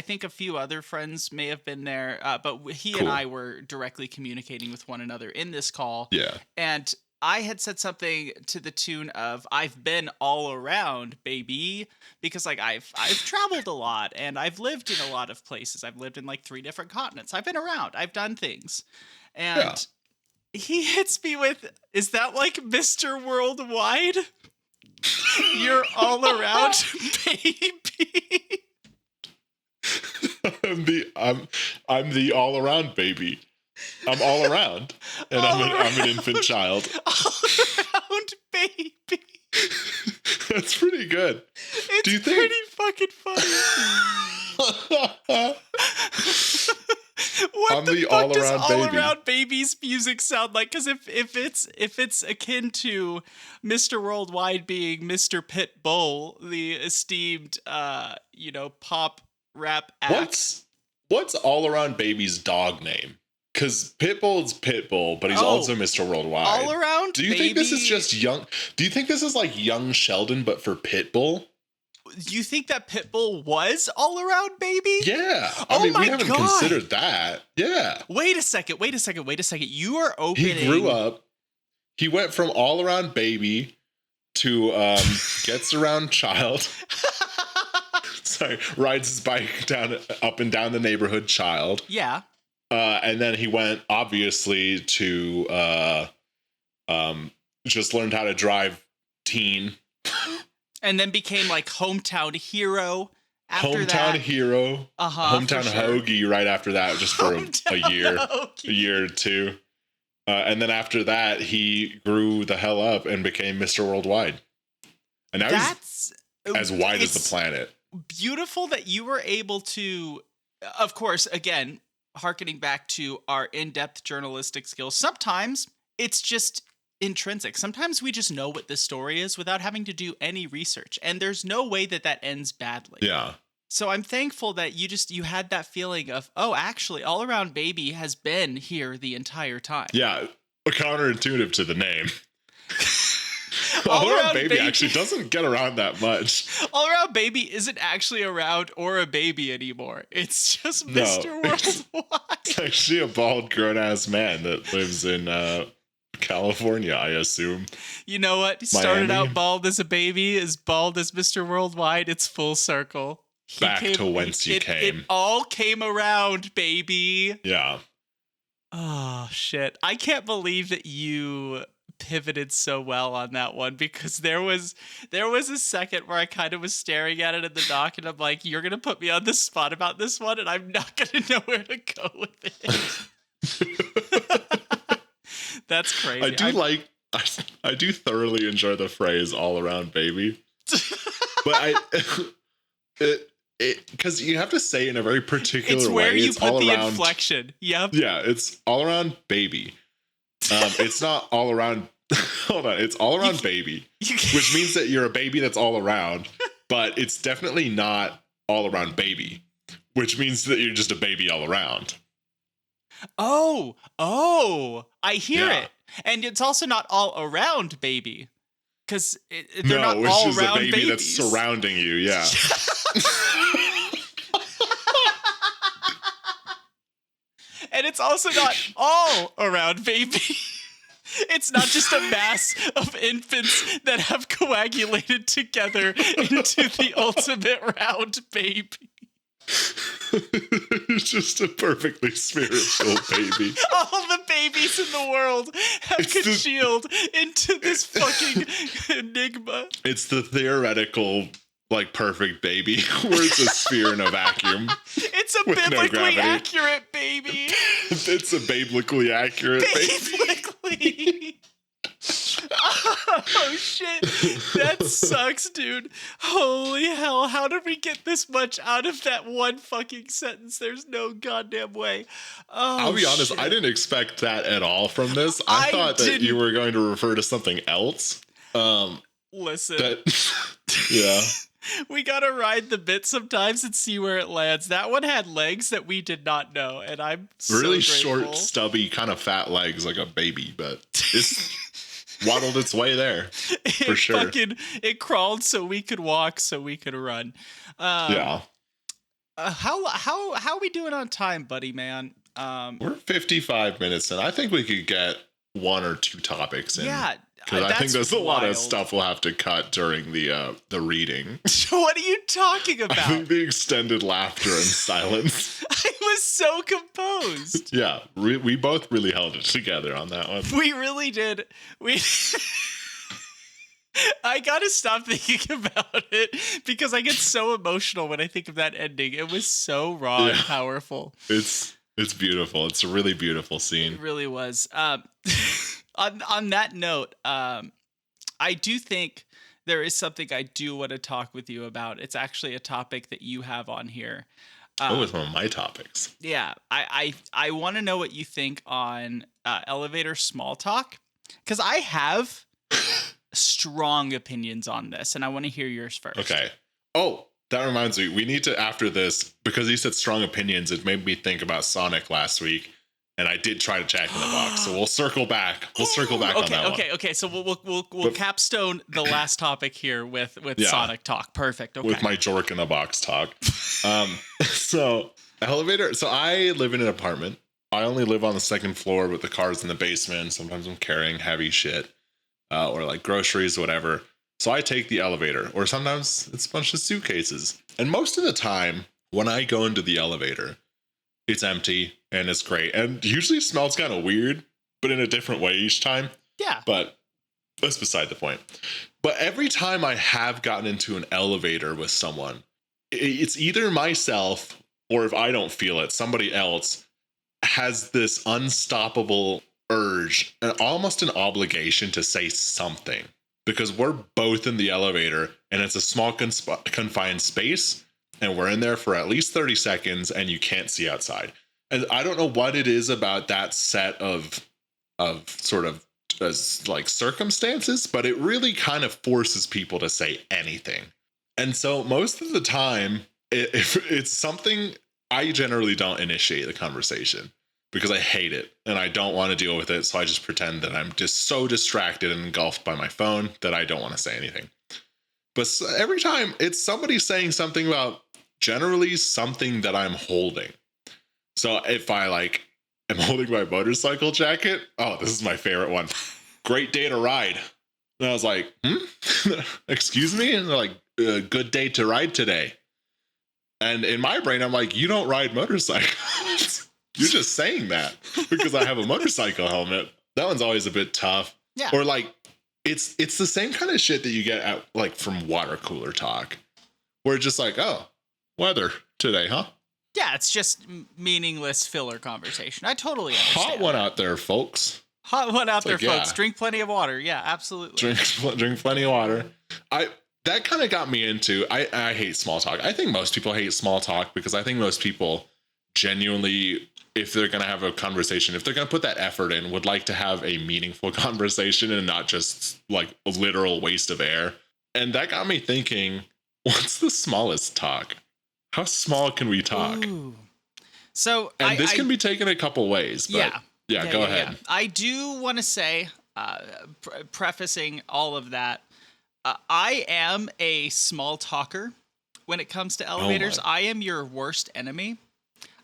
think a few other friends may have been there, but he and I were directly communicating with one another in this call. Yeah. And I had said something to the tune of, I've been all around, baby, because like I've traveled a lot and I've lived in a lot of places. I've lived in like 3 different continents. I've been around. I've done things. And he hits me with, is that like Mr. Worldwide? You're all around, baby. I'm the all around baby. I'm all around, and I'm an infant child. All around, baby. That's pretty good. It's pretty fucking funny. What the fuck does all around baby's music sound like? Because if it's akin to Mr. Worldwide being Mr. Pitbull, the esteemed pop rap act. What's all around baby's dog name? Because Pitbull's Pitbull, but he's also Mr. Worldwide. All around. Do you think this is just young? Do you think this is like young Sheldon, but for Pitbull? Do you think that Pitbull was all around baby? Yeah. I mean, we haven't considered that. Yeah. Wait a second. You are opening. He grew up. He went from all around baby to gets around child. Sorry, rides his bike up and down the neighborhood child. Yeah. And then he went obviously to just learned how to drive teen. And then became like hometown hero after hometown that. Hero. Hometown hoagie right after that, just for a year or two. And then after that, he grew the hell up and became Mr. Worldwide. And now he's as wide as the planet. Beautiful that you were able to, of course, again, hearkening back to our in-depth journalistic skills, sometimes it's just intrinsic. Sometimes we just know what this story is without having to do any research, and there's no way that ends badly. Yeah. So I'm thankful that you had that feeling of, oh, actually, All Around Baby has been here the entire time. Yeah, counterintuitive to the name. All Around Baby actually doesn't get around that much. All Around Baby isn't actually around or a baby anymore. It's just Mr. Worldwide. It's actually a bald, grown-ass man that lives in California, I assume. You know what? He started out bald as a baby, as bald as Mr. Worldwide. It's full circle. Back to whence you came. It all came around, baby. Yeah. Oh, shit. I can't believe that you pivoted so well on that one, because there was a second where I kind of was staring at it in the doc and I'm like, you're going to put me on the spot about this one and I'm not going to know where to go with it. That's crazy. I do thoroughly enjoy the phrase "all around baby," but because you have to say in a very particular way. It's where you put the around, inflection. Yep. Yeah, it's all around baby. It's not all around. Hold on, it's all around baby, which means that you're a baby that's all around, but it's definitely not all around baby, which means that you're just a baby all around. Oh, I hear it. And it's also not all around baby, because they're not all around around baby babies. That's surrounding you. Yeah. And it's also not all around baby. It's not just a mass of infants that have coagulated together into the ultimate round baby. It's just a perfectly spiritual baby. All the babies in the world have congealed into this fucking enigma. It's the theoretical, like, perfect baby where it's a sphere in a vacuum. It's a biblically accurate baby. It's a biblically accurate baby. Biblically. Oh shit, that sucks, dude. Holy hell, how did we get this much out of that one fucking sentence? There's no goddamn way. Oh, I'll be honest, shit. I didn't expect that at all from this. I thought that you were going to refer to something else. Listen. Yeah. We gotta ride the bit sometimes and see where it lands. That one had legs that we did not know, and I'm so really grateful. Short, stubby, kind of fat legs like a baby, but it's waddled its way there for sure. It crawled so we could walk, so we could run. Yeah. How are we doing on time, buddy, man? We're 55 minutes in. I think we could get one or two topics in. Yeah. Because I think there's a lot of stuff we'll have to cut during the reading. What are you talking about? I think the extended laughter and silence. I was so composed. Yeah, we both really held it together on that one. We really did. I gotta stop thinking about it because I get so emotional when I think of that ending. It was so raw and powerful. It's beautiful. It's a really beautiful scene. It really was. On that note, I do think there is something I do want to talk with you about. It's actually a topic that you have on here. It's one of my topics. Yeah, I want to know what you think on elevator small talk, because I have strong opinions on this, and I want to hear yours first. Okay. Oh, that reminds me. We need to, after this, because you said strong opinions, it made me think about Sonic last week. And I did try to check in the box, so we'll circle back. We'll circle back on that one. Okay. So we'll capstone the last topic here with Sonic talk. Perfect. Okay. With my Jork in a box talk. So elevator. So I live in an apartment. I only live on the second floor with the cars in the basement. Sometimes I'm carrying heavy shit, or like groceries, whatever. So I take the elevator, or sometimes it's a bunch of suitcases. And most of the time, when I go into the elevator, it's empty and it's great. And usually smells kind of weird, but in a different way each time. Yeah. But that's beside the point. But every time I have gotten into an elevator with someone, it's either myself, or if I don't feel it, somebody else has this unstoppable urge and almost an obligation to say something, because we're both in the elevator and it's a small confined space. And we're in there for at least 30 seconds and you can't see outside. And I don't know what it is about that set of sort of like circumstances, but it really kind of forces people to say anything. And so most of the time, if it's something, I generally don't initiate the conversation because I hate it and I don't want to deal with it. So I just pretend that I'm just so distracted and engulfed by my phone that I don't want to say anything. But every time it's somebody saying something about generally something that I'm holding. So if I like am holding my motorcycle jacket, oh, this is my favorite one. Great day to ride. And I was like, excuse me? And they're like, good day to ride today. And in my brain, I'm like, you don't ride motorcycles. You're just saying that because I have a motorcycle helmet. That one's always a bit tough. Yeah. Or like, it's the same kind of shit that you get at like from water cooler talk, where it's just like, oh, weather today, huh? Yeah, it's just meaningless filler conversation. I totally understand. Hot one out there, folks. Hot one out there, like, folks. yeah. Drink plenty of water. Yeah, absolutely. Drink plenty of water. That kind of got me into, I hate small talk. I think most people hate small talk because I think most people genuinely, if they're going to have a conversation, if they're going to put that effort in, would like to have a meaningful conversation and not just like a literal waste of air. And that got me thinking, what's the smallest talk? How small can we talk? Ooh. So this can be taken a couple ways. But go ahead. Yeah. I do want to say, prefacing all of that, I am a small talker when it comes to elevators. I am your worst enemy.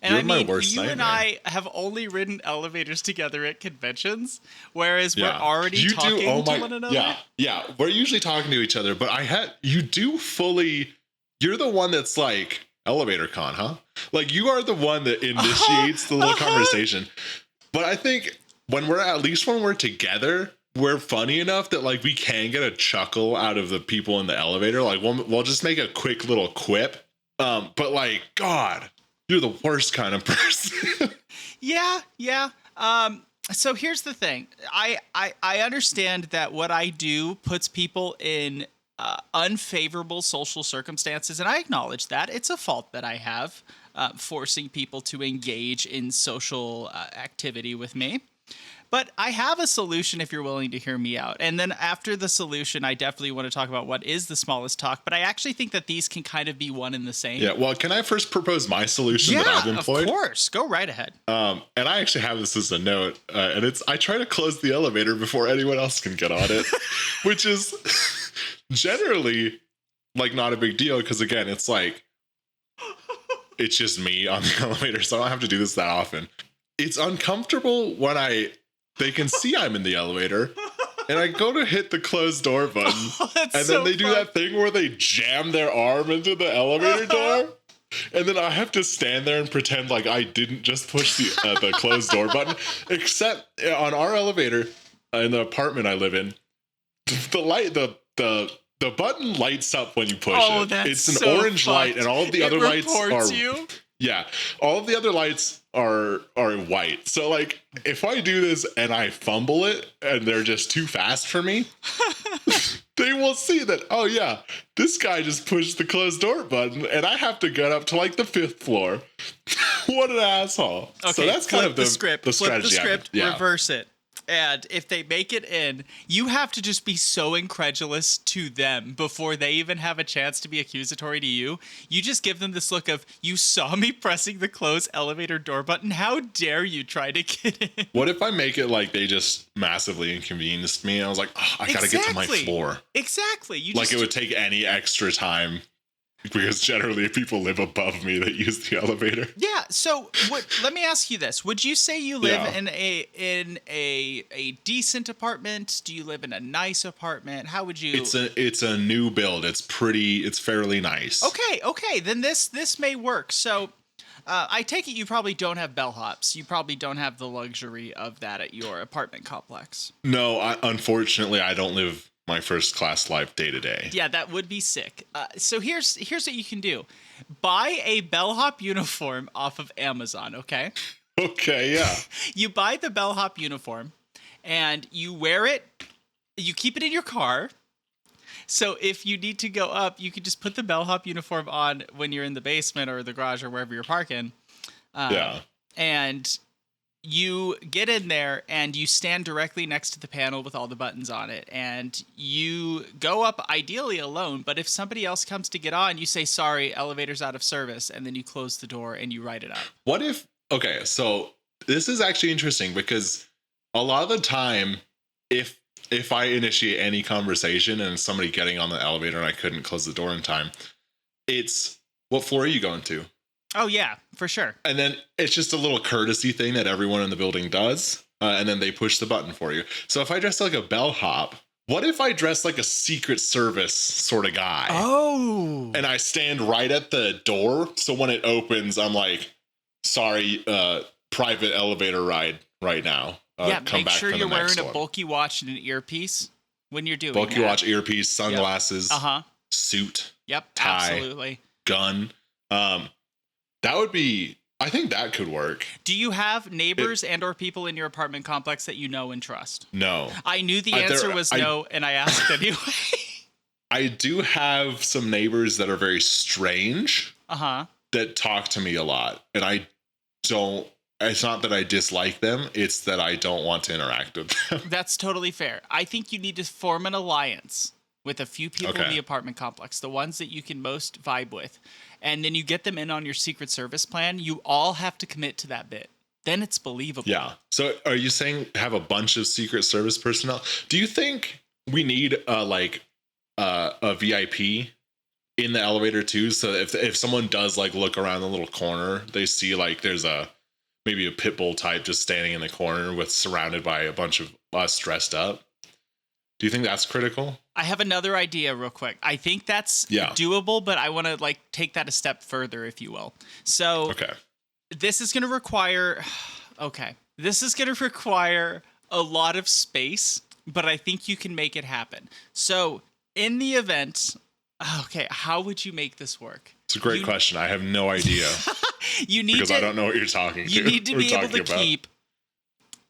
And You're my worst you nightmare. and I have only ridden elevators together at conventions, whereas we're already talking to one another. Yeah. We're usually talking to each other, but you're the one that's like, elevator con, huh? Like you are the one that initiates the little conversation. But I think when we're together, we're funny enough that like we can get a chuckle out of the people in the elevator. Like we'll just make a quick little quip. But like, God, you're the worst kind of person. Yeah. So here's the thing. I understand that what I do puts people in unfavorable social circumstances, and I acknowledge that. It's a fault that I have, forcing people to engage in social activity with me. But I have a solution if you're willing to hear me out. And then after the solution, I definitely want to talk about what is the smallest talk. But I actually think that these can kind of be one and the same. Yeah, well, can I first propose my solution that I've employed? Of course. Go right ahead. And I actually have this as a note. And I try to close the elevator before anyone else can get on it, which is generally like not a big deal. Because again, it's like, it's just me on the elevator. So I don't have to do this that often. It's uncomfortable when they can see I'm in the elevator and I go to hit the closed door button and then they do that thing where they jam their arm into the elevator door. And then I have to stand there and pretend like I didn't just push the closed door button, except on our elevator in the apartment I live in, the button lights up when you push it. It's an orange light and all of the other lights are you? Yeah, all of the other lights are white. So like if I do this and I fumble it and they're just too fast for me, they will see that, oh yeah, this guy just pushed the closed door button and I have to get up to like the 5th floor. What an asshole. Okay, so that's kind of the script. The strategy. Flip the script, reverse it. And if they make it in, you have to just be so incredulous to them before they even have a chance to be accusatory to you. You just give them this look of, you saw me pressing the close elevator door button. How dare you try to get in? What if I make it like they just massively inconvenienced me? I was like, oh, I gotta get to my floor. Exactly. It would take any extra time. Because generally people live above me that use the elevator. Yeah. So let me ask you this. Would you say you live in a decent apartment? Do you live in a nice apartment? How would you? It's a new build. It's fairly nice. Okay. Then this may work. So I take it you probably don't have bellhops. You probably don't have the luxury of that at your apartment complex. No, unfortunately I don't live my first class life day to day. Yeah, that would be sick. So here's what you can do. Buy a bellhop uniform off of Amazon, okay? Okay, yeah. You buy the bellhop uniform and you wear it. You keep it in your car. So if you need to go up, you can just put the bellhop uniform on when you're in the basement or the garage or wherever you're parking. Yeah. and you get in there and you stand directly next to the panel with all the buttons on it, and you go up ideally alone, but if somebody else comes to get on, you say, sorry, elevator's out of service, and then you close the door and you write it up. What if, okay, so this is actually interesting because a lot of the time, if I initiate any conversation and somebody getting on the elevator and I couldn't close the door in time, it's, what floor are you going to? Oh, yeah, for sure. And then it's just a little courtesy thing that everyone in the building does. And then they push the button for you. So if I dress like a bellhop, what if I dress like a Secret Service sort of guy? Oh. And I stand right at the door. So when it opens, I'm like, sorry, private elevator ride right now. Make sure you're wearing a bulky watch and an earpiece when you're doing bulky watch, earpiece, sunglasses, suit, tie, absolutely, gun. That would be, I think that could work. Do you have neighbors and or people in your apartment complex that you know and trust? No. I knew the answer was no, and I asked anyway. I do have some neighbors that are very strange. That talk to me a lot. And I don't, it's not that I dislike them, it's that I don't want to interact with them. That's totally fair. I think you need to form an alliance with a few people in the apartment complex, the ones that you can most vibe with. And then you get them in on your Secret Service plan. You all have to commit to that bit. Then it's believable. Yeah. So are you saying have a bunch of Secret Service personnel? Do you think we need a VIP in the elevator too? So if someone does like look around the little corner, they see like there's maybe a pit bull type just standing in the corner with surrounded by a bunch of us dressed up. Do you think that's critical? I have another idea real quick. I think that's doable, but I want to like take that a step further, if you will. So this is going to require, a lot of space, but I think you can make it happen. So in the event, how would you make this work? It's a great question. I have no idea. I don't know what you're talking to. You need to be able to keep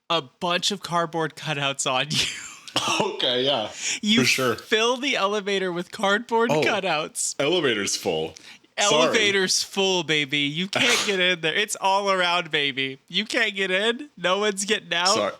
a bunch of cardboard cutouts on you. Okay, yeah. For sure. Fill the elevator with cardboard cutouts. Elevator's full. Elevator's full, baby. You can't get in there. It's all around, baby. You can't get in. No one's getting out. Sorry.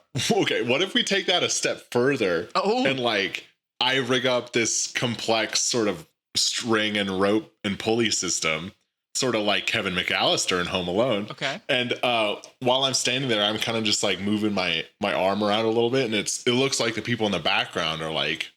Okay, what if we take that a step further and like I rig up this complex sort of string and rope and pulley system, sort of like Kevin McAllister in Home Alone. Okay. And while I'm standing there, I'm kind of just like moving my arm around a little bit, and it looks like the people in the background are like,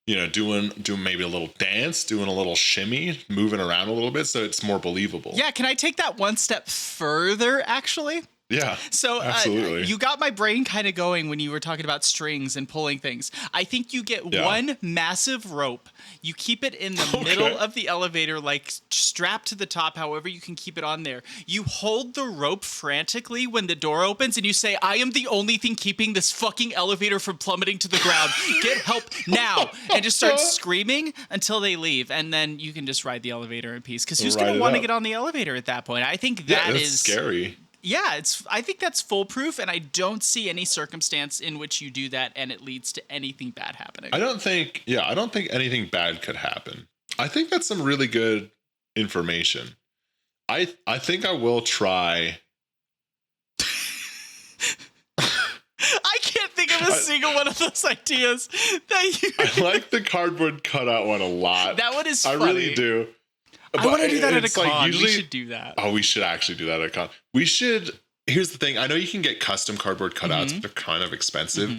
you know, doing maybe a little dance, doing a little shimmy, moving around a little bit, so it's more believable. Yeah, can I take that one step further, actually? Yeah, so absolutely. You got my brain kind of going when you were talking about strings and pulling things. I think you get one massive rope. You keep it in the middle of the elevator, like strapped to the top, however you can keep it on there. You hold the rope frantically when the door opens and you say, I am the only thing keeping this fucking elevator from plummeting to the ground. Get help now. And just start screaming until they leave. And then you can just ride the elevator in peace. Because who's going to want to get on the elevator at that point? I think that is scary. Yeah, I think that's foolproof, and I don't see any circumstance in which you do that and it leads to anything bad happening. I don't think anything bad could happen. I think that's some really good information. I think I will try. I can't think of a single one of those ideas that you. I like the cardboard cutout one a lot. That one is funny. I really do. I want to do that at a con. We should do that. Oh, we should actually do that at a con. We should. Here's the thing. I know you can get custom cardboard cutouts, but they're kind of expensive.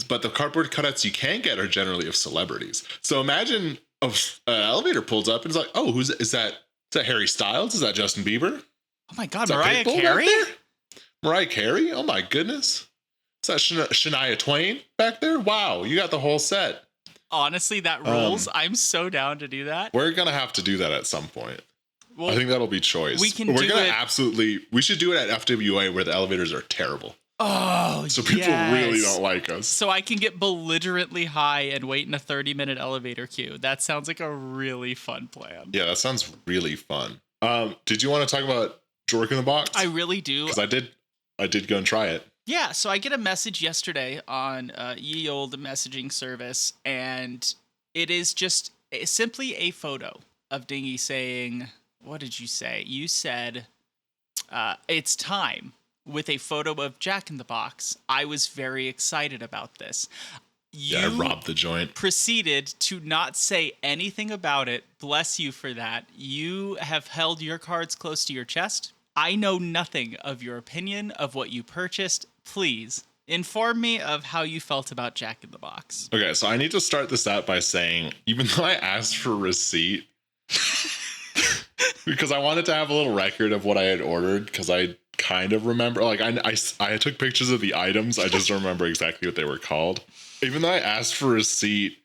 But the cardboard cutouts you can get are generally of celebrities. So imagine an elevator pulls up and it's like, oh, is that Harry Styles? Is that Justin Bieber? Oh my God, Mariah Carey? Mariah Carey? Oh my goodness. Is that Shania Twain back there? Wow, you got the whole set. Honestly, that rules. I'm so down to do that. We're going to have to do that at some point. Well, I think that'll be choice. We should do it at FWA where the elevators are terrible. Oh, so people really don't like us. So I can get belligerently high and wait in a 30-minute elevator queue. That sounds like a really fun plan. Yeah, that sounds really fun. Did you want to talk about Jork in the Box? I really do. Because I did go and try it. Yeah, so I get a message yesterday on ye old messaging service, and it is just simply a photo of Dinghy saying, what did you say? You said, it's time. with a photo of Jack in the Box, I was very excited about this. Yeah, I robbed the joint. Proceeded to not say anything about it. Bless you for that. You have held your cards close to your chest. I know nothing of your opinion of what you purchased. Please inform me of how you felt about Jack in the Box. Okay, so I need to start this out by saying, even though I asked for a receipt, because I wanted to have a little record of what I had ordered, because I kind of remember, like, I took pictures of the items, I just don't remember exactly what they were called. Even though I asked for a receipt,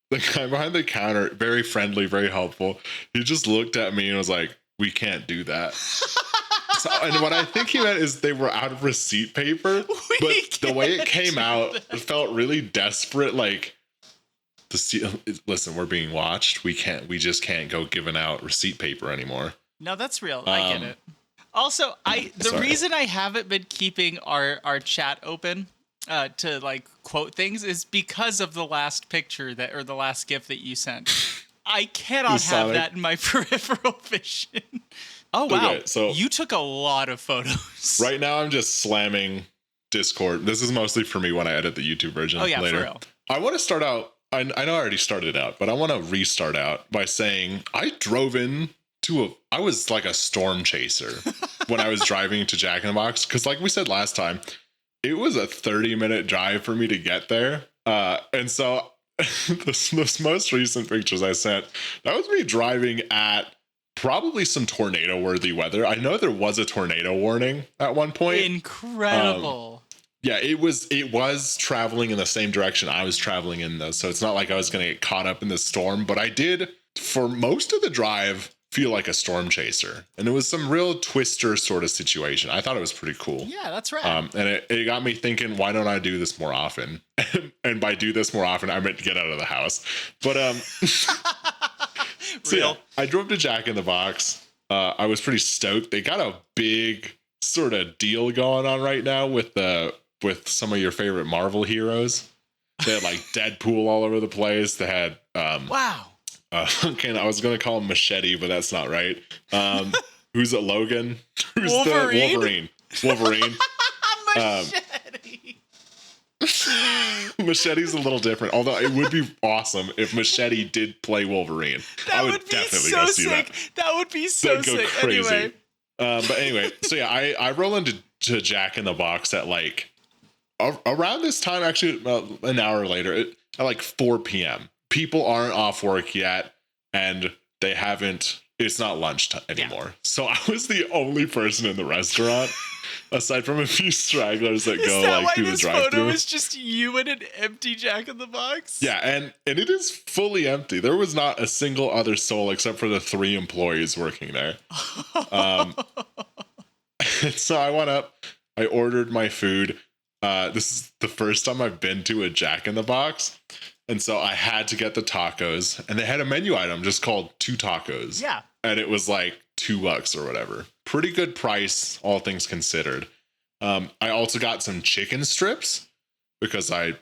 the guy behind the counter, very friendly, very helpful, he just looked at me and was like, we can't do that. So, and what I think he meant is they were out of receipt paper, but the way it came out, it felt really desperate. Like, listen, we're being watched. We just can't go giving out receipt paper anymore. No, that's real. I get it. Also, the reason I haven't been keeping our chat open to like quote things is because of the last picture or the last GIF that you sent. I cannot have that in my peripheral vision. Oh, wow. Okay, so you took a lot of photos. Right now, I'm just slamming Discord. This is mostly for me when I edit the YouTube version later. For real. I want to start out. I know I already started out, but I want to restart out by saying I drove in I was like a storm chaser when I was driving to Jack in the Box. Because like we said last time, it was a 30-minute drive for me to get there. And so those most recent pictures I sent, that was me driving at probably some tornado-worthy weather. I know there was a tornado warning at one point. Incredible. Yeah, it was traveling in the same direction I was traveling in, though. So it's not like I was going to get caught up in the storm. But I did, for most of the drive, feel like a storm chaser. And it was some real Twister sort of situation. I thought it was pretty cool. Yeah, that's right. And it got me thinking, why don't I do this more often? And by do this more often, I meant to get out of the house. But so yeah, I drove to Jack in the Box. I was pretty stoked. They got a big sort of deal going on right now with some of your favorite Marvel heroes. They had like Deadpool all over the place. They had wow. Okay, I was gonna call him Machete, but that's not right. Who's it? Logan? Who's Wolverine? the Wolverine? Machete. Machete's a little different, although it would be awesome if Machete did play Wolverine. I would definitely go see that. That would be so sick. Go crazy. Anyway. But anyway, so yeah, I roll into Jack in the Box at like around this time, actually an hour later, at like 4 p.m. People aren't off work yet, and it's not lunch anymore. Yeah. So I was the only person in the restaurant, aside from a few stragglers that go like through the drive-thru. Is that why this photo is just you and an empty Jack in the Box? Yeah, and it is fully empty. There was not a single other soul except for the 3 employees working there. So I went up, I ordered my food. This is the first time I've been to a Jack in the Box. And so I had to get the tacos, and they had a menu item just called 2 tacos. Yeah. And it was like $2 or whatever. Pretty good price, all things considered. I also got some chicken strips because I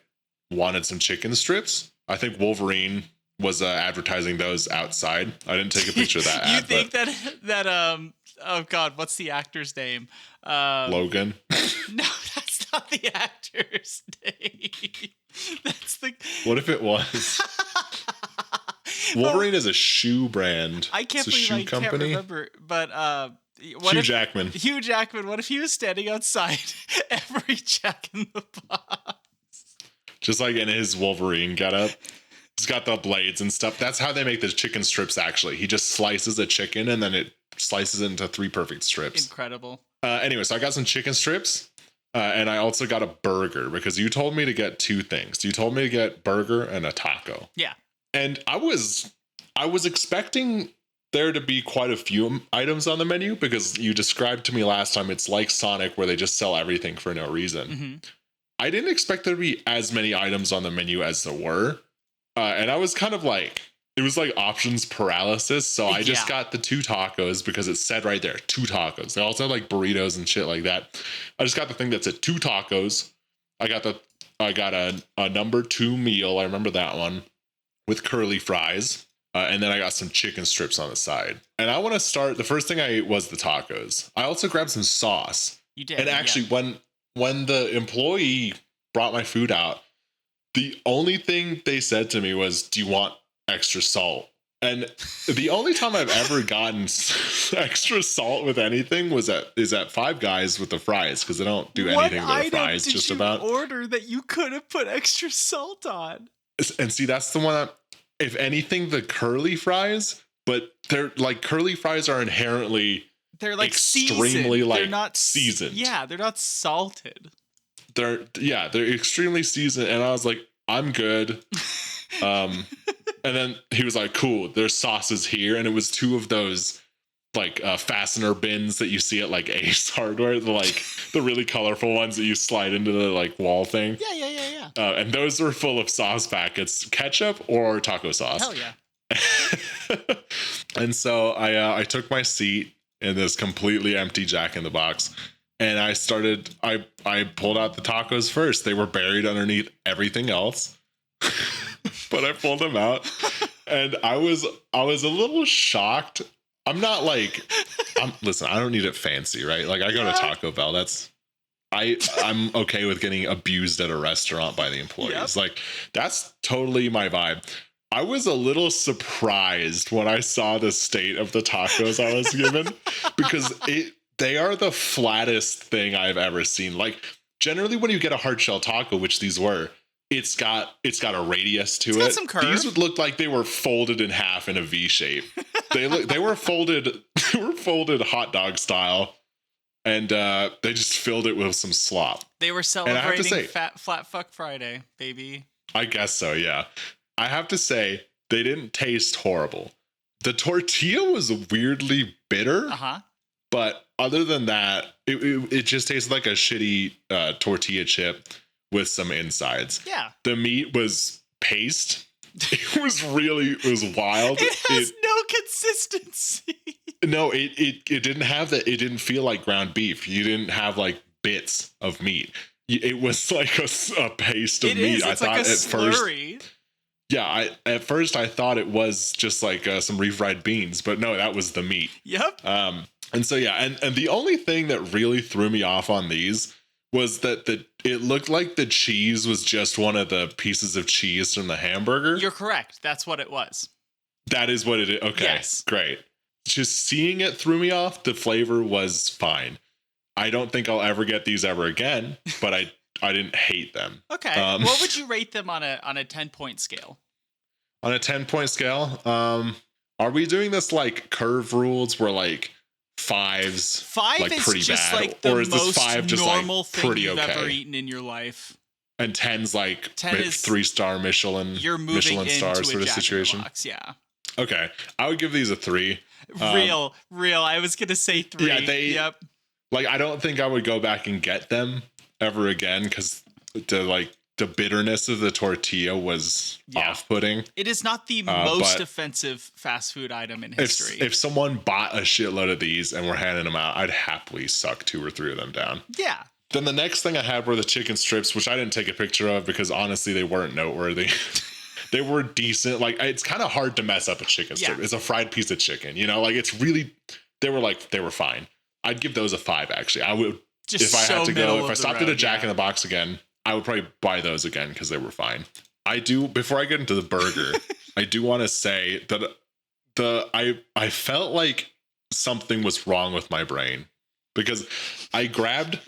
wanted some chicken strips. I think Wolverine was advertising those outside. I didn't take a picture of that ad. You think that oh God, what's the actor's name? Logan? No, that's not the actor's name. That's the. What if it was? Wolverine is a shoe brand. I can't believe I can't remember. But Hugh Jackman. Hugh Jackman. What if he was standing outside every Jack in the Box? Just like in his Wolverine getup. He's got the blades and stuff. That's how they make the chicken strips, actually. He just slices a chicken and then it slices it into 3 perfect strips. Incredible. Anyway, so I got some chicken strips. And I also got a burger because you told me to get 2 things. You told me to get burger and a taco. Yeah. And I was expecting there to be quite a few items on the menu because you described to me last time it's like Sonic where they just sell everything for no reason. Mm-hmm. I didn't expect there to be as many items on the menu as there were. And I was kind of like, it was like options paralysis. So I just got the 2 tacos because it said right there, 2 tacos. They also had like burritos and shit like that. I just got the thing that said 2 tacos. I got a number 2 meal. I remember that one with curly fries. And then I got some chicken strips on the side. And I want to start, the first thing I ate was the tacos. I also grabbed some sauce You did. And actually, when the employee brought my food out, the only thing they said to me was, "Do you want extra salt?" And the only time I've ever gotten extra salt with anything is at Five Guys with the fries, because they don't do anything with the fries. Just about order that you could have put extra salt on. And see, that's the one. If anything, the curly fries, but they're like curly fries are inherently like extremely seasoned. like they're not seasoned. Yeah, they're not salted. They're extremely seasoned, and I was like, I'm good. And then he was like, cool, there's sauces here, and it was two of those like fastener bins that you see at like Ace Hardware, the really colorful ones that you slide into the like wall thing. Yeah. And those were full of sauce packets, ketchup or taco sauce. Hell yeah. And so I took my seat in this completely empty Jack in the Box, and I pulled out the tacos first. They were buried underneath everything else. But I pulled them out, and I was a little shocked. Listen, I don't need it fancy, right? Like I go to Taco Bell. I'm okay with getting abused at a restaurant by the employees. Yep. Like that's totally my vibe. I was a little surprised when I saw the state of the tacos I was given, because they are the flattest thing I've ever seen. Like generally when you get a hard shell taco, which these were, it's got a radius to it. Some curve. These would look like they were folded in half in a V shape. They were folded hot dog style, and they just filled it with some slop. They were celebrating Fat Flat Fuck Friday, baby. I guess so, yeah. I have to say they didn't taste horrible. The tortilla was weirdly bitter. But other than that, it just tasted like a shitty tortilla chip with some insides. Yeah. The meat was paste. It was wild. It has no consistency. No, it didn't have that. It didn't feel like ground beef. You didn't have like bits of meat. It was like a paste of meat. It's like a slurry. At first I thought it was just like some refried beans, but no, that was the meat. Yep. And so and the only thing that really threw me off on these was that it looked like the cheese was just one of the pieces of cheese from the hamburger. You're correct. That's what it was. That is what it is. Okay, yes. Great. Just seeing it threw me off. The flavor was fine. I don't think I'll ever get these ever again, but I didn't hate them. Okay. What would you rate them on a 10-point scale? On a 10-point scale, are we doing this like curve rules where like fives like is pretty just bad, like the or is this most 5 just normal like thing pretty you've okay? ever eaten in your life? And 10's like 10 is 3-star Michelin. You're moving Michelin into star a sort of Jack situation. In the Box, yeah. Okay, I would give these a 3. Real. I was gonna say 3. Yeah, Yep. Like I don't think I would go back and get them ever again, because the bitterness of the tortilla was off-putting. It is not the most offensive fast food item in history. If someone bought a shitload of these and were handing them out, I'd happily suck 2 or 3 of them down. Yeah. Then the next thing I had were the chicken strips, which I didn't take a picture of because honestly they weren't noteworthy. They were decent. Like it's kind of hard to mess up a chicken strip. It's a fried piece of chicken, you know? Like it's really they were fine. I'd give those a 5 actually. I would just if I had to go, if I stopped at a Jack in in the Box again, I would probably buy those again because they were fine. Before I get into the burger, I do want to say that I felt like something was wrong with my brain because I grabbed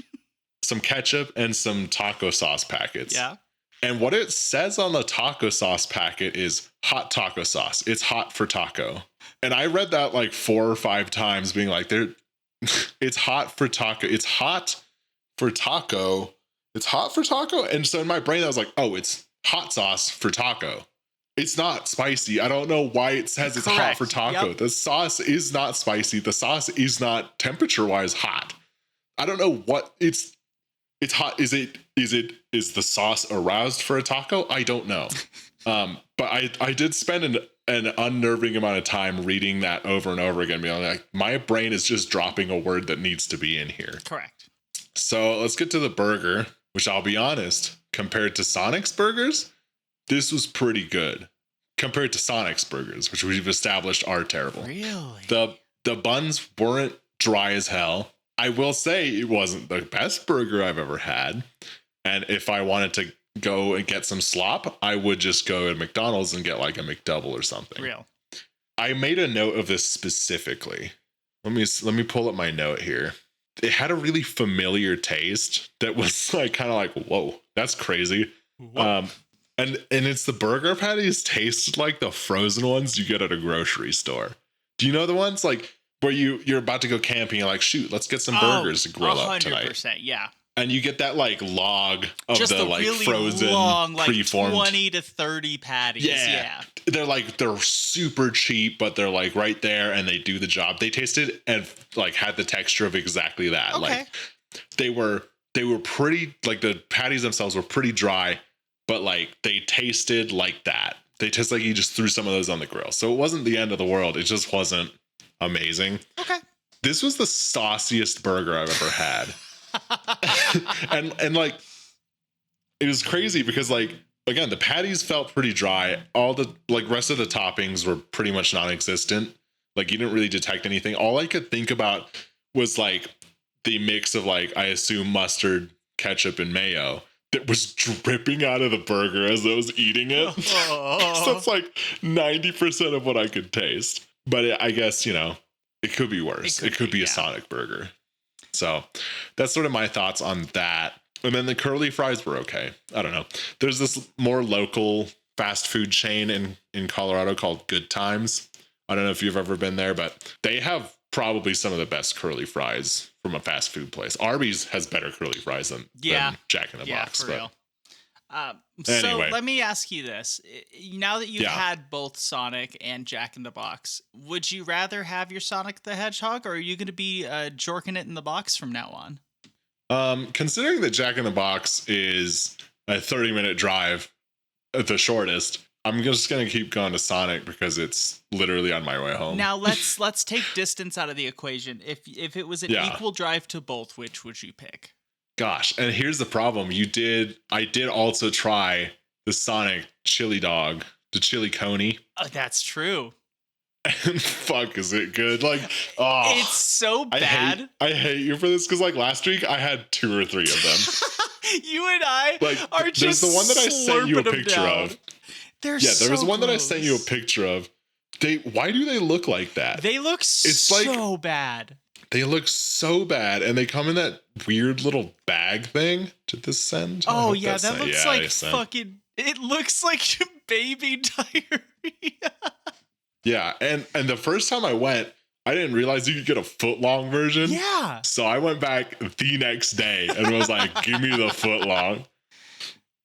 some ketchup and some taco sauce packets. Yeah. And what it says on the taco sauce packet is hot taco sauce. It's hot for taco. And I read that like 4 or 5 times being like, it's hot for taco. It's hot for taco. It's hot for taco. And so in my brain, I was like, oh, it's hot sauce for taco. It's not spicy. I don't know why it says it's hot for taco. Yep. The sauce is not spicy. The sauce is not temperature-wise hot. I don't know what it's hot. Is the sauce aroused for a taco? I don't know. But I did spend an unnerving amount of time reading that over and over again, being like, my brain is just dropping a word that needs to be in here. Correct. So let's get to the burger, which I'll be honest, compared to Sonic's burgers, this was pretty good. Compared to Sonic's burgers, which we've established are terrible. Really? The buns weren't dry as hell. I will say it wasn't the best burger I've ever had. And if I wanted to go and get some slop, I would just go to McDonald's and get like a McDouble or something. Real. I made a note of this specifically. Let me pull up my note here. It had a really familiar taste that was like kind of like, whoa, that's crazy. And it's the burger patties tasted like the frozen ones you get at a grocery store. Do you know the ones like where you're about to go camping and like, shoot, let's get some burgers to grill up tonight. 100%, yeah. And you get that like log of Just the like really frozen, long, like preformed 20 to 30 patties. Yeah. They're super cheap, but they're like right there and they do the job. They tasted and like had the texture of exactly that. Okay. Like they were pretty, like the patties themselves were pretty dry, but like they tasted like that. They taste like you just threw some of those on the grill. So it wasn't the end of the world. It just wasn't amazing. Okay. This was the sauciest burger I've ever had. and like it was crazy because like again the patties felt pretty dry, all the like rest of the toppings were pretty much non-existent, like you didn't really detect anything. All I could think about was like the mix of like I assume mustard, ketchup, and mayo that was dripping out of the burger as I was eating it. So that's like 90% of what I could taste, but I guess it could be worse. It could be a Sonic burger. So that's sort of my thoughts on that. And then the curly fries were okay. I don't know. There's this more local fast food chain in Colorado called Good Times. I don't know if you've ever been there, but they have probably some of the best curly fries from a fast food place. Arby's has better curly fries than Jack in the Box. For real. Anyway. So let me ask you this. Now that you've had both Sonic and Jack in the Box, would you rather have your Sonic the Hedgehog, or are you going to be jorking it in the box from now on? Considering that Jack in the Box is a 30-minute drive at the shortest, I'm just going to keep going to Sonic because it's literally on my way home. Now let's take distance out of the equation. If it was an equal drive to both, which would you pick? Gosh, and here's the problem. I did also try the Sonic chili dog, the chili coney. Oh, that's true. And fuck, is it good? Like, it's so bad. I hate you for this because like last week I had 2 or 3 of them. You and I are just there's the one that I sent you a picture of. There was one that I sent you a picture of. Why do they look like that? They look so bad. They look so bad, and they come in that weird little bag thing. Did this send? Oh yeah, that looks like fucking. It looks like baby diarrhea. Yeah, and the first time I went, I didn't realize you could get a foot-long version. Yeah. So I went back the next day and was like, "Give me the foot-long."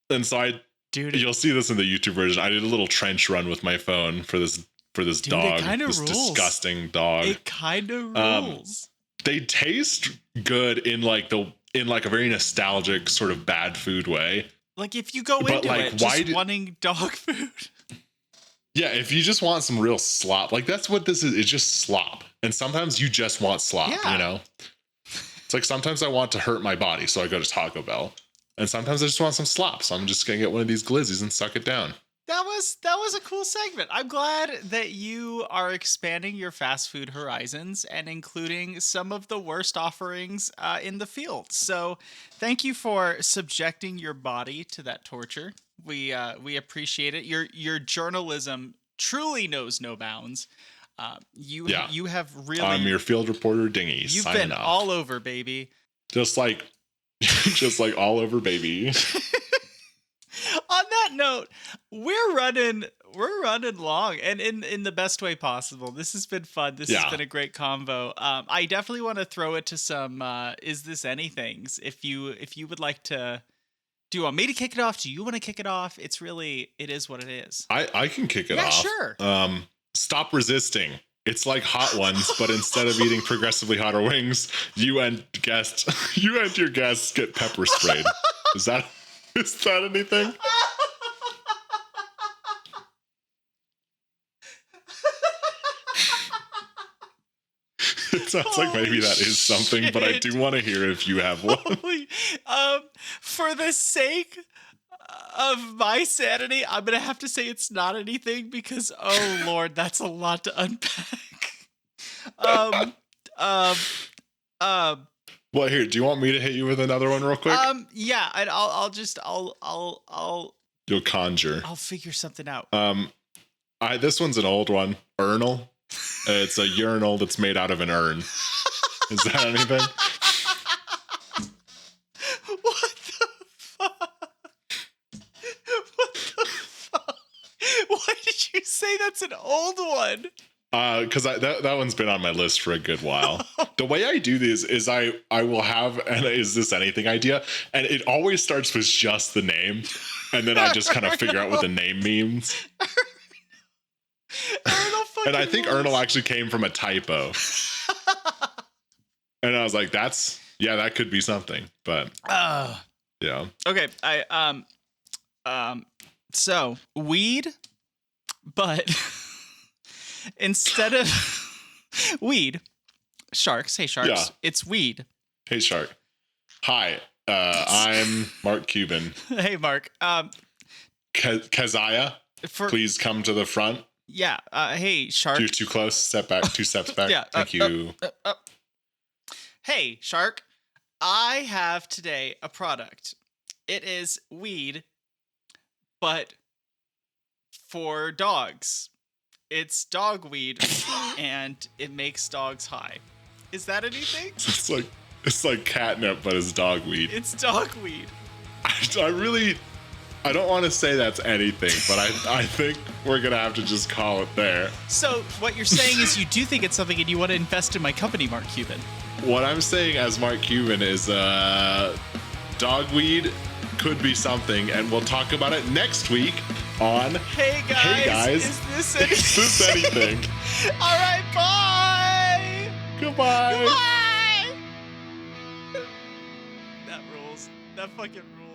And so you'll see this in the YouTube version. I did a little trench run with my phone for this dog. This disgusting dog. It kind of rules. They taste good in like a very nostalgic sort of bad food way. Like if you go into it just wanting dog food. Yeah, if you just want some real slop, like that's what this is. It's just slop, and sometimes you just want slop. Yeah. It's like sometimes I want to hurt my body, so I go to Taco Bell, and sometimes I just want some slop, so I'm just gonna get one of these glizzies and suck it down. That was a cool segment. I'm glad that you are expanding your fast food horizons and including some of the worst offerings in the field. So thank you for subjecting your body to that torture. We appreciate it. Your journalism truly knows no bounds. You have really. I'm your field reporter, Dinghy. You've been all over, baby. Just like all over, baby. On that note, we're running long, and in the best way possible. This has been fun. This has been a great convo. I definitely want to throw it to some is this anythings. If you would like to, do you want me to kick it off? Do you want to kick it off? It is what it is. I can kick it off. Sure. Stop resisting. It's like Hot Ones, but instead of eating progressively hotter wings, you and your guests get pepper sprayed. Is that anything? It sounds like maybe that is something, but I do want to hear if you have one. For the sake of my sanity, I'm gonna have to say it's not anything because oh Lord, that's a lot to unpack. Well, here, do you want me to hit you with another one real quick? Yeah, and I'll You'll conjure. I'll figure something out. This one's an old one. Urinal. It's a urinal that's made out of an urn. Is that anything? What the fuck? What the fuck? Why did you say that's an old one? Because that one's been on my list for a good while. The way I do these is I will have an is this anything idea, and it always starts with just the name, and then I just kind of figure out what the name means. And I think Ernal actually came from a typo. And I was like, that could be something. But yeah. Okay, so weed, but instead of weed, sharks. Hey sharks, Yeah. it's weed. Hey Shark. Hi, I'm Mark Cuban. Hey Mark. Keziah, please come to the front. Yeah. Hey Shark. You're too close. Step back. 2 steps back. Yeah. Thank you. Hey Shark, I have today a product. It is weed, but for dogs. It's dog weed, and it makes dogs high. Is that anything? It's like catnip, but it's dog weed. It's dog weed. I don't want to say that's anything, but I think we're gonna have to just call it there. So what you're saying is you do think it's something, and you want to invest in my company, Mark Cuban. What I'm saying as Mark Cuban is dogweed could be something, and we'll talk about it next week on Hey guys, is this anything? Is this anything? All right, bye. Goodbye. Goodbye. That rules. That fucking rules.